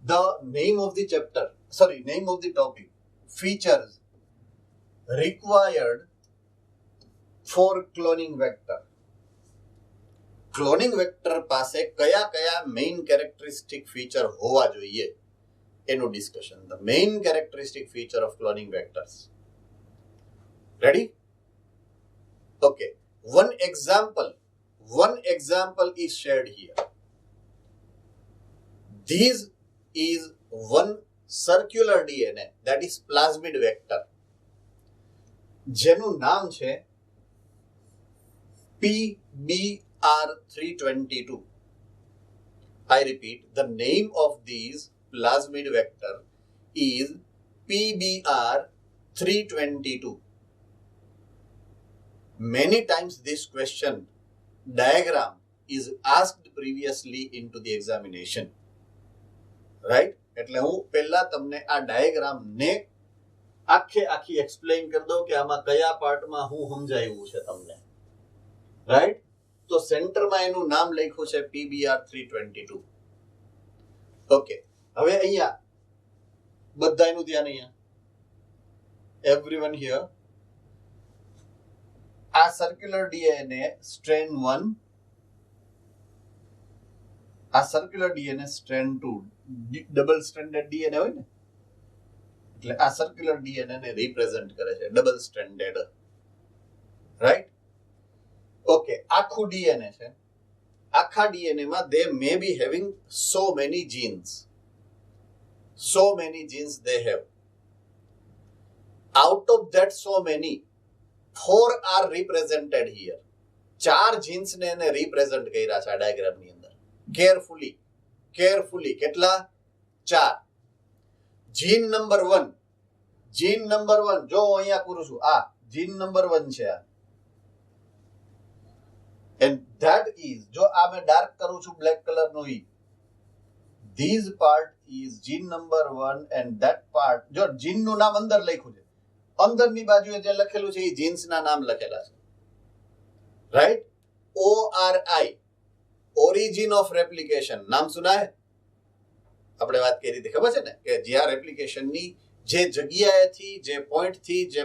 The name of the chapter, name of the topic, features required for cloning vector. Cloning vector પાસે કયા કયા main characteristic feature હોવા જોઈએ એનું discussion. The main characteristic feature of cloning vectors. Ready? Okay, one example is shared here. This is one circular DNA, that is plasmid vector, જેનું નામ છે PBR322. I repeat, the name of this plasmid vector is PBR322. Many times this question diagram is asked previously into the examination, right? એટલે હું પહેલા તમને આ diagram ને આખી એક્સપ્લેન કરી દઉં કે આમાં કયા પાર્ટમાં હું સમજાવ્યું છે તમને, રાઈટ? તો સેન્ટરમાં એનું નામ લખ્યું છે PBR322. ઓકે, હવે અહીંયા બધાનું ધ્યાન, અહીંયા એવરીવન હિયર. આ સર્ક્યુલર ડીએનએ સ્ટ્રેન 1, આ circular DNA strain 2, double stranded DNA હોય ને, એટલે આ સર્ક્યુલર ડીએનએ ને રિપ્રેઝન્ટ કરે છે, ડબલ સ્ટ્રેન્ડેડ, રાઈટ? ઓકે, આખું ડીએનએ છે. આખા ડીએનએ માં they may be having so many genes they have. Out of that so many, 4 are represented here. 4 genes ને એને રિપ્રેઝન્ટ કર્યા છે આ ડાયાગ્રામ ની અંદર. કેરફુલી કેટલા? 4. જીન નંબર 1, જો અહીંયા કરું છું, આ જીન નંબર 1 છે આ. And that is, જો આ મેં ડાર્ક કરું છું બ્લેક કલર નો, this part is gene number 1 and that part, જો જીન નું નામ અંદર લખ્યું છે, અંદરની બાજુએ જે લખેલું છે એ જીન્સ ના નામ લખેલા છે, right? ORI, origin of replication, નામ સુના હે? આપણે વાત કરી હતી, ખબર છે ને, કે જ્યાં રેપ્લિકેશન ની જે જગ્યાએથી, જે પોઈન્ટ થી, જે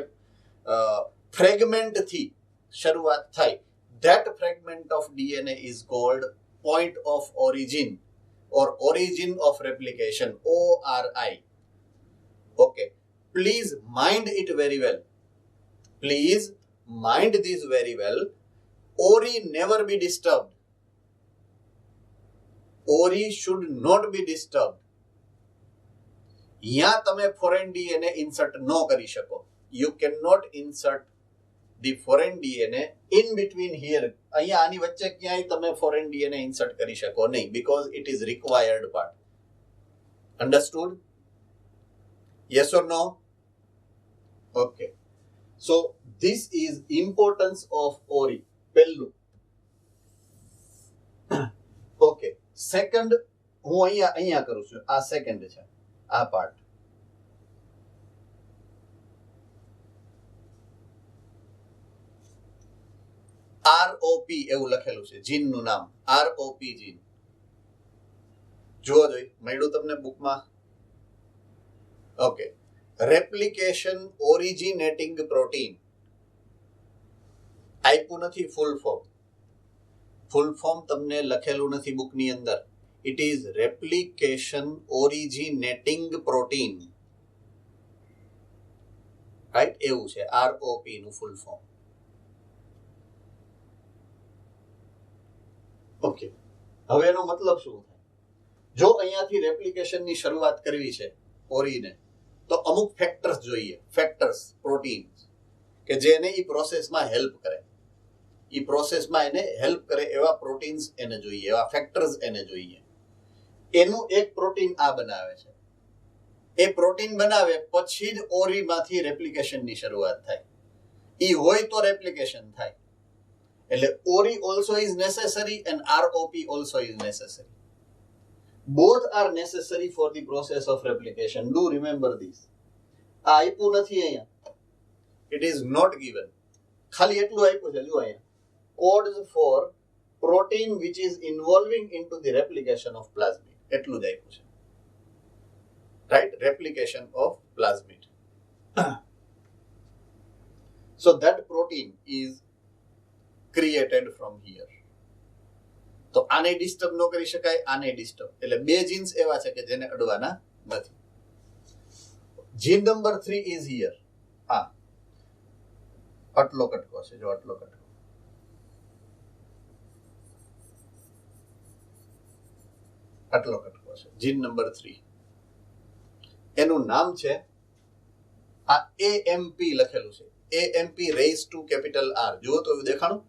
ફ્રેગમેન્ટ થી શરૂઆત થાય, that fragment of DNA is called point of origin or origin of replication, ORI. Okay, please mind it very well. Please mind this very well. ORI never be disturbed. ORI should not be disturbed. यहाँ तमे foreign DNA insert no करी शको. You cannot insert the foreign DNA in between here. અહીંયા આની વચ્ચે ક્યાંય તમે foreign DNA insert કરી શકો નહીં, because it is required part. Understood? Yes or no? Okay. So this is importance of ORI. પહેલું. Okay. Second, હું અહીંયા કરું છું. આ second છે. આ part. ROP એવું લખેલું છે, જીન નું નામ ROP જીન. જુઓ જોઈ, મળ્યું તમને બુકમાં? Okay, replication originating protein. આપ્યું નથી ફૂલ ફોર્મ તમને લખેલું નથી બુકની અંદર. It is replication originating protein. Right, એવું છે ROP નું ફૂલ ફોર્મ. ઓકે, હવે એનો મતલબ શું થાય? જો અહીંયાથી રેપ્લિકેશનની શરૂઆત કરવી છે ઓરીને, તો અમુક ફેક્ટર્સ જોઈએ, ફેક્ટર્સ, પ્રોટીન્સ કે જેને એ પ્રોસેસમાં હેલ્પ કરે. એ પ્રોસેસમાં એને હેલ્પ કરે એવા પ્રોટીન્સ એને જોઈએ, એવા ફેક્ટર્સ એને જોઈએ. એનું એક પ્રોટીન આ બનાવે છે. એ પ્રોટીન બનાવે પછી જ ઓરીમાંથી રેપ્લિકેશનની શરૂઆત થાય. એ હોય તો રેપ્લિકેશન થાય. એટલે ORI also is necessary and ROP also is necessary. Both are necessary for the process of replication. Do remember this. આ આપ્યું નથી અહીંયા. It is not given. ખાલી એટલું આપ્યું છે, જો અહીંયા. Codes for protein which is involving into the replication of plasmid. એટલું જ આપ્યું છે. Right? Replication of plasmid. So that protein is created from here. તો આને ડિસ્ટર્બ ન કરી શકાય, આને ડિસ્ટર્બ. એટલે બે જીન્સ એવા છે કે જેને અડવાના નથી. જીન નંબર 3 ઇઝ હિયર. હા, આટલો કટકો છે, જો આટલો કટકો. આટલો કટકો છે, જીન નંબર 3. એનું નામ છે, આ AMP લખેલું છે, AMP raise to capital R. જુઓ તો એવું દેખાણું.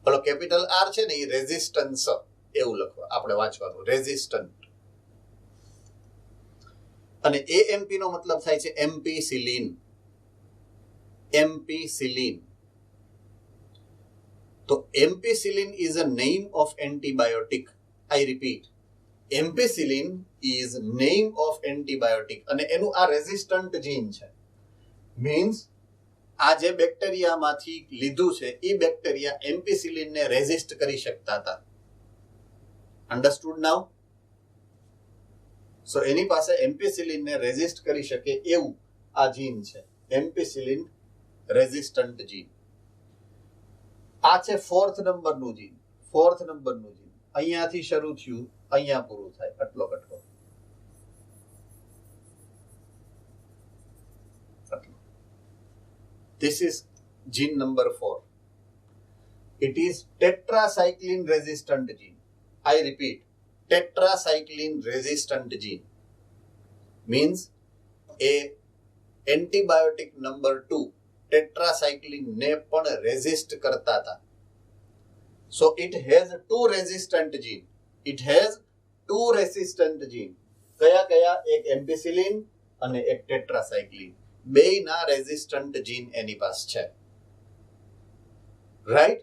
પેલો કેપિટલ R છે ને, એ રેઝિસ્ટન્સ એવું લખવા આપણે વાંચવાનું, રેઝિસ્ટન્ટ. અને AMP નો મતલબ થાય છે એમ્પીસિલિન. એમ્પીસિલિન. તો ampicillin is a name of antibiotic. I repeat, ampicillin is name of antibiotic. અને એનું આ રેઝિસ્ટન્ટ જીન છે. મીન્સ આ જે બેક્ટેરિયામાંથી લીધું છે, એ બેક્ટેરિયા એમ્પીસિલિનને રેઝિસ્ટ કરી શકતા હતા. અન્ડરસ્ટુડ નાઉ? સો એની પાસે એમ્પીસિલિનને રેઝિસ્ટ કરી શકે એવું આ જીન છે, એમ્પીસિલિન રેઝિસ્ટન્ટ જીન. આ છે 4th નંબરનું જીન. 4th નંબરનું જીન અહીંયાથી શરૂ થયું, અહીંયા પૂરું થાય, આટલો કટકો. This is gene number 4. It is tetracycline resistant gene. I repeat, tetracycline resistant gene means a antibiotic number 2 tetracycline ને પણ resist કરતા હતા. So it has two resistant gene. It has two resistant gene. કયા કયા? એક એમ્પીસિલિન અને એક tetracycline. બેયના resistant જીન એની પાસે છે. રાઈટ?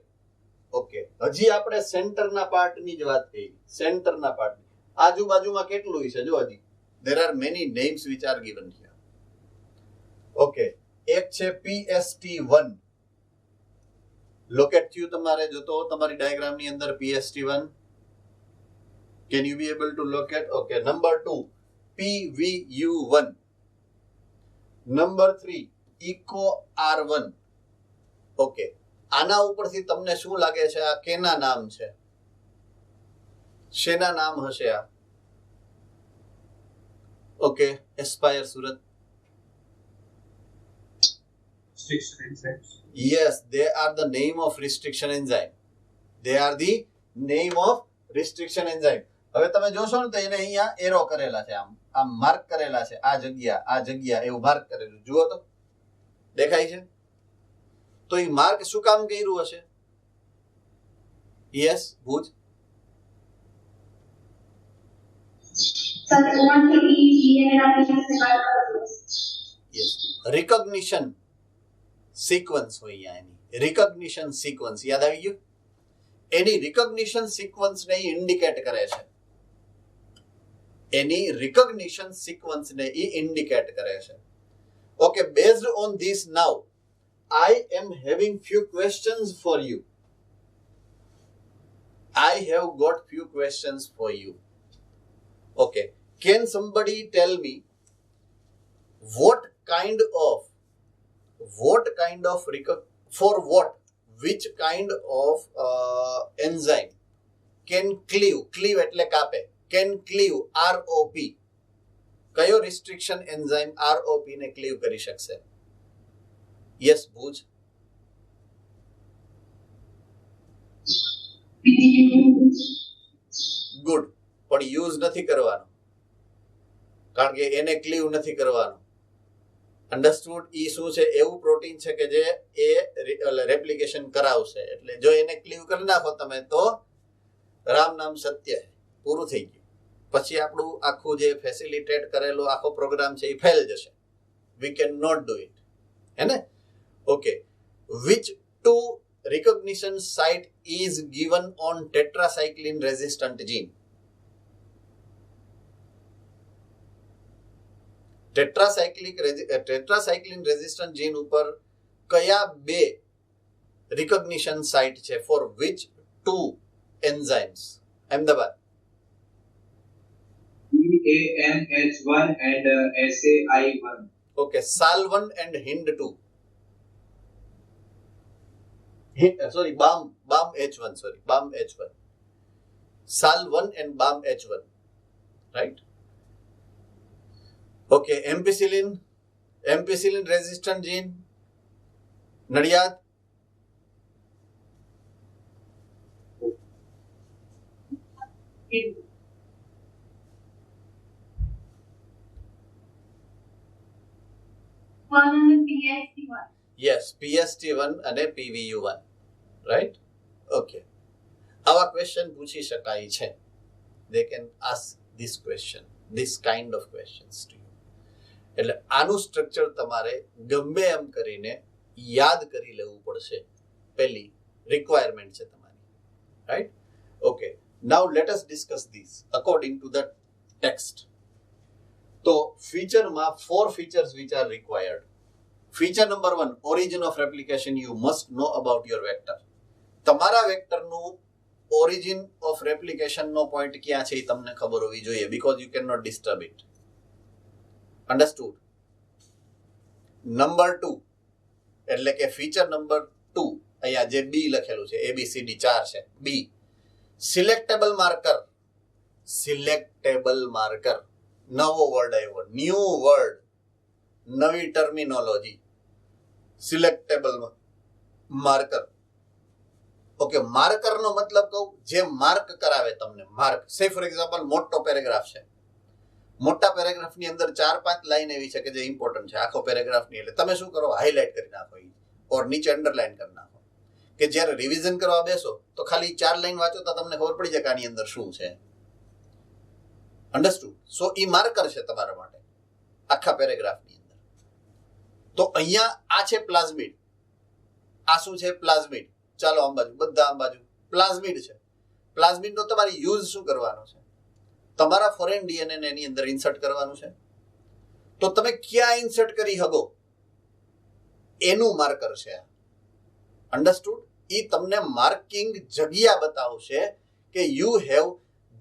ઓકે, હજી આપણે સેન્ટરના પાર્ટની જ વાત કરી. સેન્ટરના પાર્ટની આજુબાજુમાં કેટલું છે જો હજી. there are many names which are given here. Okay, એક છે PST1. લોકેટ થયું તમારે, જોતો તમારી ડાયાગ્રામની અંદર PST1. can you be able to locate? okay, number 2 PVU1. Number 3 Eco R1. Okay, આના ઉપરથી તમને શું લાગે છે? આ કેના નામ છે? શેના નામ હશે આ? Okay, aspire Surat. Restriction enzymes. Yes, they are the name of restriction enzyme. They are the name of restriction enzyme. હવે તમે જોશો ને તો એને અહીંયા એરો કરેલા છે, આમ માર્ક કરેલા છે. આ જગ્યા એવું માર્ક કરેલું જુઓ તો દેખાય છે. તો એ માર્ક શું કામ કર્યું હશે? Yes, Bhuj. Yes, recognition sequence હોય અહીંયા. એની રિકોગ્નિશન સિક્વન્સ યાદ આવી ગયું? એની રિકોગ્નિશન સિક્વન્સને ઇન્ડિકેટ કરે છે. એની રિકોગ્નિશન સિક્વન્સને ઇન્ડિકેટ કરે છે. Okay, based on this now I am having few questions for you. I have got few questions for you. Okay, can somebody tell me what kind of which kind of enzyme can cleave એટલે કાપે, can cleave ROP, કયો restriction enzyme ROP ને Clive કરી શકશે? Yes Bhuj. Good. પણ use નથી કરવાનો કારણ કે એને ક્લીવ નથી કરવાનો. અન્ડરસ્ટુડ? ઈ શું છે? એવું પ્રોટીન છે કે જે એ રેપ્લિકેશન કરાવશે. એટલે જો એને ક્લીવ કરી નાખો તમે તો રામ નામ સત્ય, પૂરું થઈ ગયું. પછી આપણું આખું જે ફેસિલિટેટ કરેલો આખો પ્રોગ્રામ છે એ ફેલ જશે. We can not do it. હે ને? Okay. Which to recognition site is given on tetracycline resistant gene? tetracycline resistant gene ઉપર કયા બે recognition site છે for which two enzymes? Ahmedabad. BAMH1 and SAI1. Okay, SAL1 and HIND2. BAMH1, BAMH1. SAL1 and BAMH1, right? Okay, ampicillin resistant gene, Nadiad. PST1. Yes, PST1 અને PVU1, right? Okay. આવા question પૂછી શકાય છે. They can ask this kind of questions to you. એટલે આનું structure તમારે ગમે એમ કરીને યાદ કરી લેવું પડશે. પહેલી રિક્વાયરમેન્ટ છે તમારી, right? Okay. Now let us discuss this according to the text. તો ફીચરમાં 4 features which are required. Feature number 1, origin of replication. You must know about your vector. તમારા વેક્ટરનું origin of replication નો પોઈન્ટ ક્યાં છે એ તમને ખબર હોવી જોઈએ, because you cannot disturb it. Understood? Number 2, એટલે કે feature number 2, અહીંયા જે B લખેલું છે, ABCD 4 છે. B, selectable marker. નવો વર્ડ આવ્યો, ન્યૂ વર્ડ, નવી ટર્મિનોલોજી. સિલેક્ટેબલ માર્કર. ઓકે, માર્કર નો મતલબ કહું, જે માર્ક કરાવે તમને. માર્ક, સે ફોર એક્ઝામ્પલ મોટો પેરેગ્રાફ છે, મોટા પેરેગ્રાફ ની અંદર 4-5 લાઈન એવી છે કે જે ઇમ્પોર્ટન્ટ છે આખો પેરેગ્રાફ ની. એટલે તમે શું કરો? હાઇલાઇટ કરી નાખો ઓર નીચે અંડરલાઈન કરી નાખો, કે જ્યારે રિવિઝન કરવા બેસો તો ખાલી 4 લાઈન વાંચો તો તમને ખબર પડી જાય કે આની અંદર શું છે. અન્ડરસ્ટુડ? સો ઈ માર્કર છે તમારા માટે આખા પેરેગ્રાફની અંદર. તો અહીંયા આ છે પ્લાઝમિડ. આ શું છે? પ્લાઝમિડ. ચાલો આમ બાજુ, બધા આમ બાજુ. પ્લાઝમિડ છે. પ્લાઝમિડ નો તમારે યુઝ શું કરવાનો છે? તમારા ફોરેન ડીએનએ ને એની અંદર ઇન્સર્ટ કરવાનું છે. તો તમે ક્યાં ઇન્સર્ટ કરી શકો એનું માર્કર છે. અન્ડરસ્ટુડ? ઈ તમને માર્કિંગ જગ્યા બતાવશે કે you have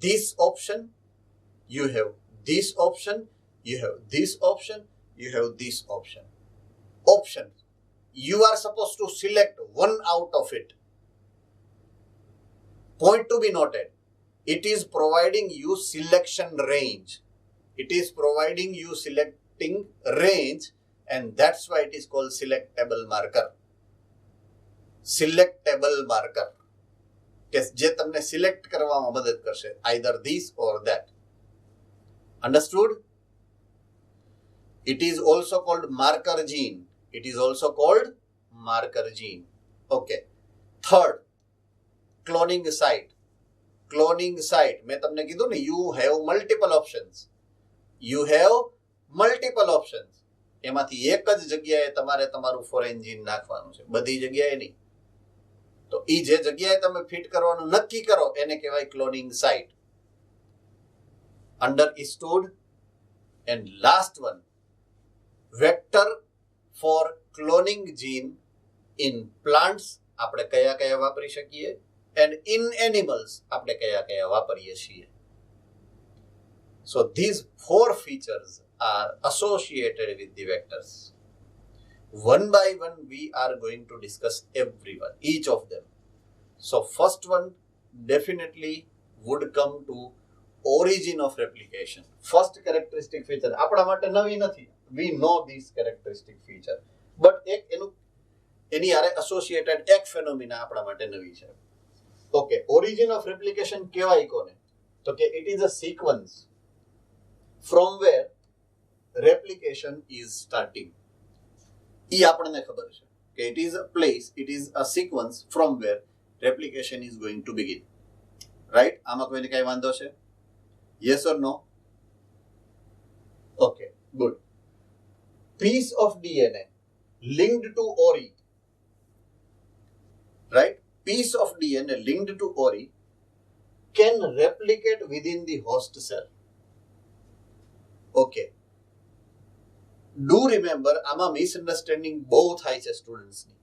this option, you have this option, you have this option, you have this option. Option. You are supposed to select one out of it. Point to be noted. It is providing you selection range. It is providing you selecting range, and that's why it is called selectable marker. Selectable marker. જે તમને select કરવામાં મદદ કરશે, either this or that. Understood? It is also called marker gene. It is also called marker gene. Okay. Third, cloning site. Cloning site. મેં તમને કીધું ને, you have multiple options. You have multiple options. એમાંથી એક જ જગ્યાએ તમારે તમારું ફોરેન જીન નાખવાનું છે, બધી જગ્યાએ નહીં. તો ઈ જે જગ્યાએ તમે ફિટ કરવાનું નક્કી કરો એને કહેવાય cloning site. Understood? And last one, vector for cloning gene in plants આપણે કયા કયા વાપરી શકીએ, and in animals આપણે કયા કયા વાપરીએ છીએ. So these 4 features are associated with the vectors. One by one we are going to discuss everyone, each of them. So first one definitely would come to origin of replication. First characteristic feature આપણા માટે નવી નથી. We know this characteristic feature. But એની હારે associated એક phenomena આપણા માટે નવી છે. Okay, origin of replication કહેવાય કોને? તો કે it is a sequence from where replication is starting. ઈ આપણને ખબર છે કે it is a place, it is a sequence from where replication is going to begin. Right? આમાં કોઈને કઈ વાંધો છે? Yes or no? Okay, good. Piece of DNA linked to ori, right? Piece of DNA linked to ori can replicate within the host cell. Okay. Do remember, આમાં misunderstanding બહુ થાય છે સ્ટુડન્ટ્સની.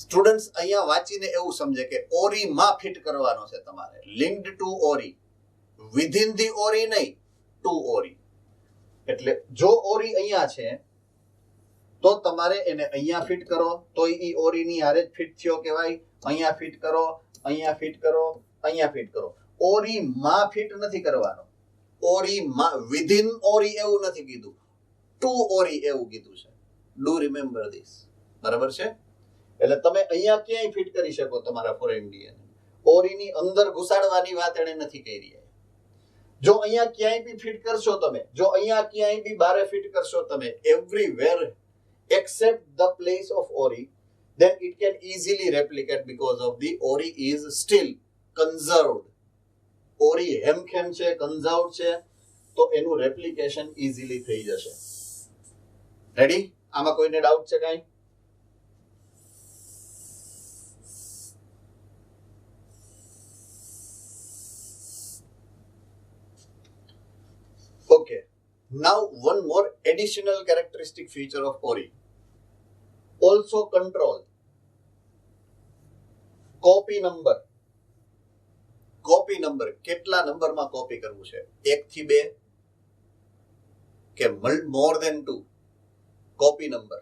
Students અહીંયા વાંચીને એવું સમજે કે ઓરી માં ફિટ કરવાનો છે તમારે. linked to ori. within the ori નહીં, to ori. એટલે જો ઓરી અહીંયા છે તો તમારે એને અહીંયા ફિટ કરો તો ઈ ઓરીની હારે જ ફિટ થયો કહેવાય. અહીંયા ફિટ કરો, અહીંયા ફિટ કરો, અહીંયા ફિટ કરો. ઓરી માં ફિટ નથી કરવાનો. ઓરી માં within ઓરી એવું નથી કીધું, to ઓરી એવું કીધું છે. Do remember this. બરાબર છે? એટલે તમે અહીંયા ક્યાંય ફિટ કરી શકો તમારા ફોરેન ડીએનએ. ઓરીની અંદર ઘુસાડવાની વાત એણે નથી કરી. જો અહીંયા ક્યાંય બી ફિટ કરશો તમે, જો અહીંયા ક્યાંય બી બારે ફિટ કરશો તમે, everywhere except the place of ori, then it can easily replicate because of the ori is still conserved. ori હેમખેમ છે, conserved છે, તો એનું replication easily થઈ જશે. રેડી? આમાં કોઈને ડાઉટ છે કાંઈ? Okay. Now one more additional characteristic feature of ori. Also control. Copy number. Copy number. કેટલા નંબરમાં કોપી કરવું છે? 1 થી 2 કે more than 2? Copy number.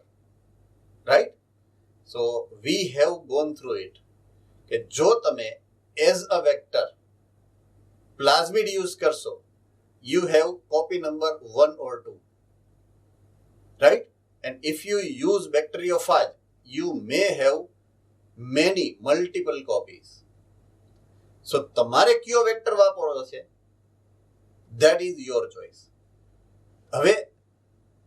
Right? So we have gone through it. કે જો તમે as a vector plasmid use કરશો, you have copy number 1 or 2, right? And if you use bacteriophage, you may have multiple copies. So તમારે કયો vector વાપરવો છે, that is your choice. હવે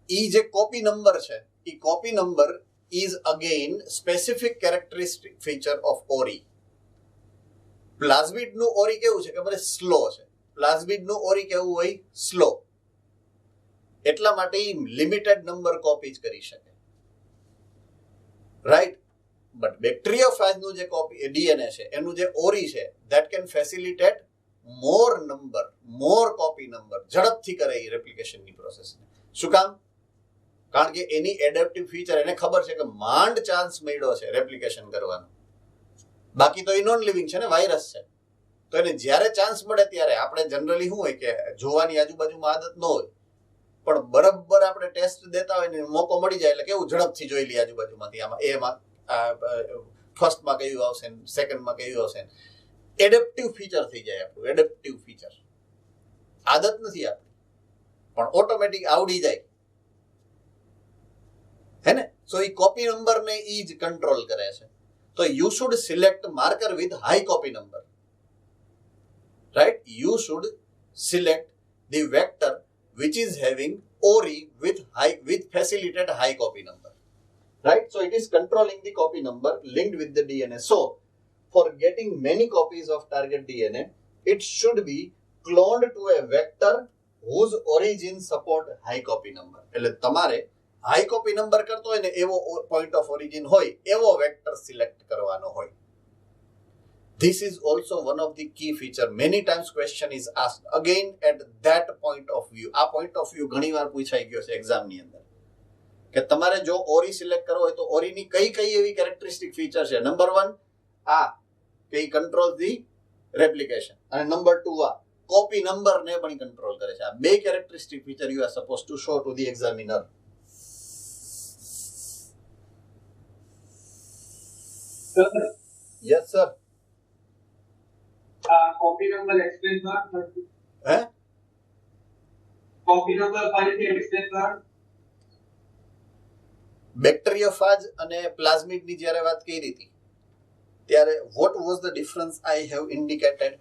ઈ જે કોપી નંબર છે, ઈ copy number is again specific characteristic feature of ori. પ્લાઝમિડ નું ઓરી કેવું છે કે મને સ્લો છે. પ્લાઝમિડ નું ઓરી કેવું હોય? સ્લો. એટલા માટે લિમિટેડ નંબર કોપી જ કરી શકે. રાઈટ? બટ બેક્ટેરિયોફાજ નું જે કોપી ડીએનએ છે, એનું જે ઓરી છે, that can facilitate more number, more copy number. ઝડપથી કરે એ રેપ્લિકેશનની પ્રોસેસને. શું કામ? કારણ કે એની એડેપ્ટિવ ફીચર, એને ખબર છે કે માંડ ચાન્સ મળ્યો છે રેપ્લિકેશન કરવાનો. બાકી તો એ નોન લિવિંગ છે ને, વાયરસ છે. તો એને જ્યારે ચાન્સ મળે ત્યારે આપણે જનરલી શું હોય કે જોવાની આજુબાજુમાં આદત ન હોય, પણ બરાબર આપણે ટેસ્ટ દેતા હોય ને મોકો મળી જાય એટલે કેવું ઝડપથી જોઈ લઈએ આજુબાજુમાંથી. આમાં એમાં ફર્સ્ટમાં કયું આવશે, સેકન્ડમાં કયું આવશે. એડેપ્ટિવ ફીચર થઈ જાય આપણું, એડેપ્ટિવ ફીચર. આદત નથી આપણી, પણ ઓટોમેટિક આવડી જાય. હે ને? સો એ કોપી નંબરને ઈ જ કંટ્રોલ કરે છે. તો you should select marker with high copy number. Right? You should select the vector which is having ori with facilitated high copy number. Right? So it is controlling the copy number linked with the DNA. So for getting many copies of target DNA, it should be cloned to a vector whose origin support high copy number. એટલે તમારે high copy number કરતો હોય ને એવો point of origin હોય, એવો vector select કરવાનો હોય. This is also one of the key feature. Many times question is asked again at that point of view. આ point of view ઘણીવાર પૂછાઈ ગયો છે એક્ઝામ ની અંદર કે તમારે જો ઓરી સિલેક્ટ કરવો હોય તો ઓરીની કઈ કઈ એવી કેરેક્ટરિસ્ટિક ફીચર છે. નંબર 1 આ કે ઈ કંટ્રોલ ધી રેપ્લિકેશન, અને નંબર 2 આ કોપી નંબર ને પણ કંટ્રોલ કરે છે. આ બે characteristic feature you are suppose to show to the examiner. Yes sir. copy number explain कर હે copy number ફરીથી explain कर બેક્ટેરિયોફાજ અને પ્લાઝમિડની જ્યારે વાત કરી હતી ત્યારે what was the difference I have indicated?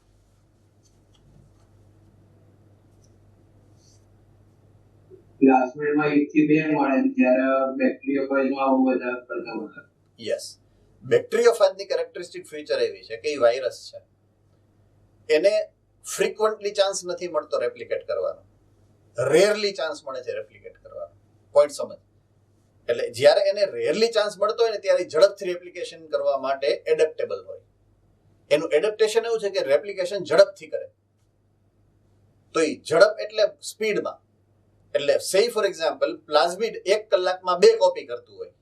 ક્લાસમેટમાં 1 થી 2 મળે જ્યારે બેક્ટેરિયોફાજમાં બહુ વધારે પડતા હોય. યસ, બેક્ટેરિયોફાજની કેરેક્ટરિસ્ટિક ફીચર એવી છે કે એ વાયરસ છે, એને ફ્રીક્વન્ટલી ચાન્સ નથી મળતો રેપ્લિકેટ કરવાનો, રેરલી ચાન્સ મળે છે રેપ્લિકેટ કરવાનો. પોઈન્ટ સમજ. એટલે જ્યારે એને રેરલી ચાન્સ મળતો હોય ને ત્યારે ઝડપથી રેપ્લિકેશન કરવા માટે એડેપ્ટેબલ હોય. એનું એડેપ્ટેશન એવું છે કે રેપ્લિકેશન ઝડપથી કરે. તો એ ઝડપ એટલે સ્પીડમાં. એટલે સે ફોર એક્ઝામ્પલ પ્લાઝમિડ 1 કલાકમાં 2 કોપી કરતું હોય,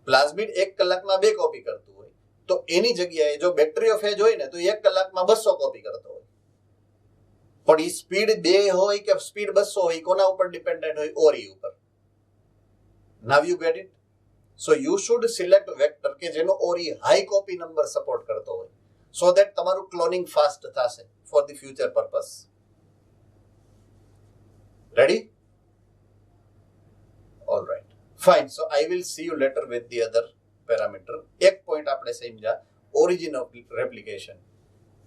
પ્લાઝમિડ 1 કલાકમાં 2 કોપી કરતું હોય, તો એની જગ્યાએ જો બેક્ટેરિયોફેજ હોય ને તો 1 કલાકમાં 200 કોપી કરતો હોય. પણ એ સ્પીડ 2 હોય કે સ્પીડ 200 હોય, કોના ઉપર ડિપેન્ડન્ટ હોય? ઓરી ઉપર. Now you get it? So you should select vector કે જેનો ઓરી હાઈ કોપી નંબર સપોર્ટ કરતો હોય, so that તમારું ક્લોનિંગ ફાસ્ટ થશે for the future purpose. Ready? All right. Fine. So I will see you later with the other parameter. એક point આપણે સમજ્યા origin of replication.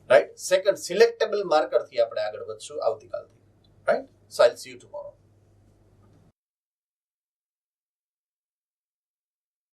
Right? Second, selectable marker થી આપણે આગળ વધશું આવતીકાલથી. Right? So I'll see you tomorrow.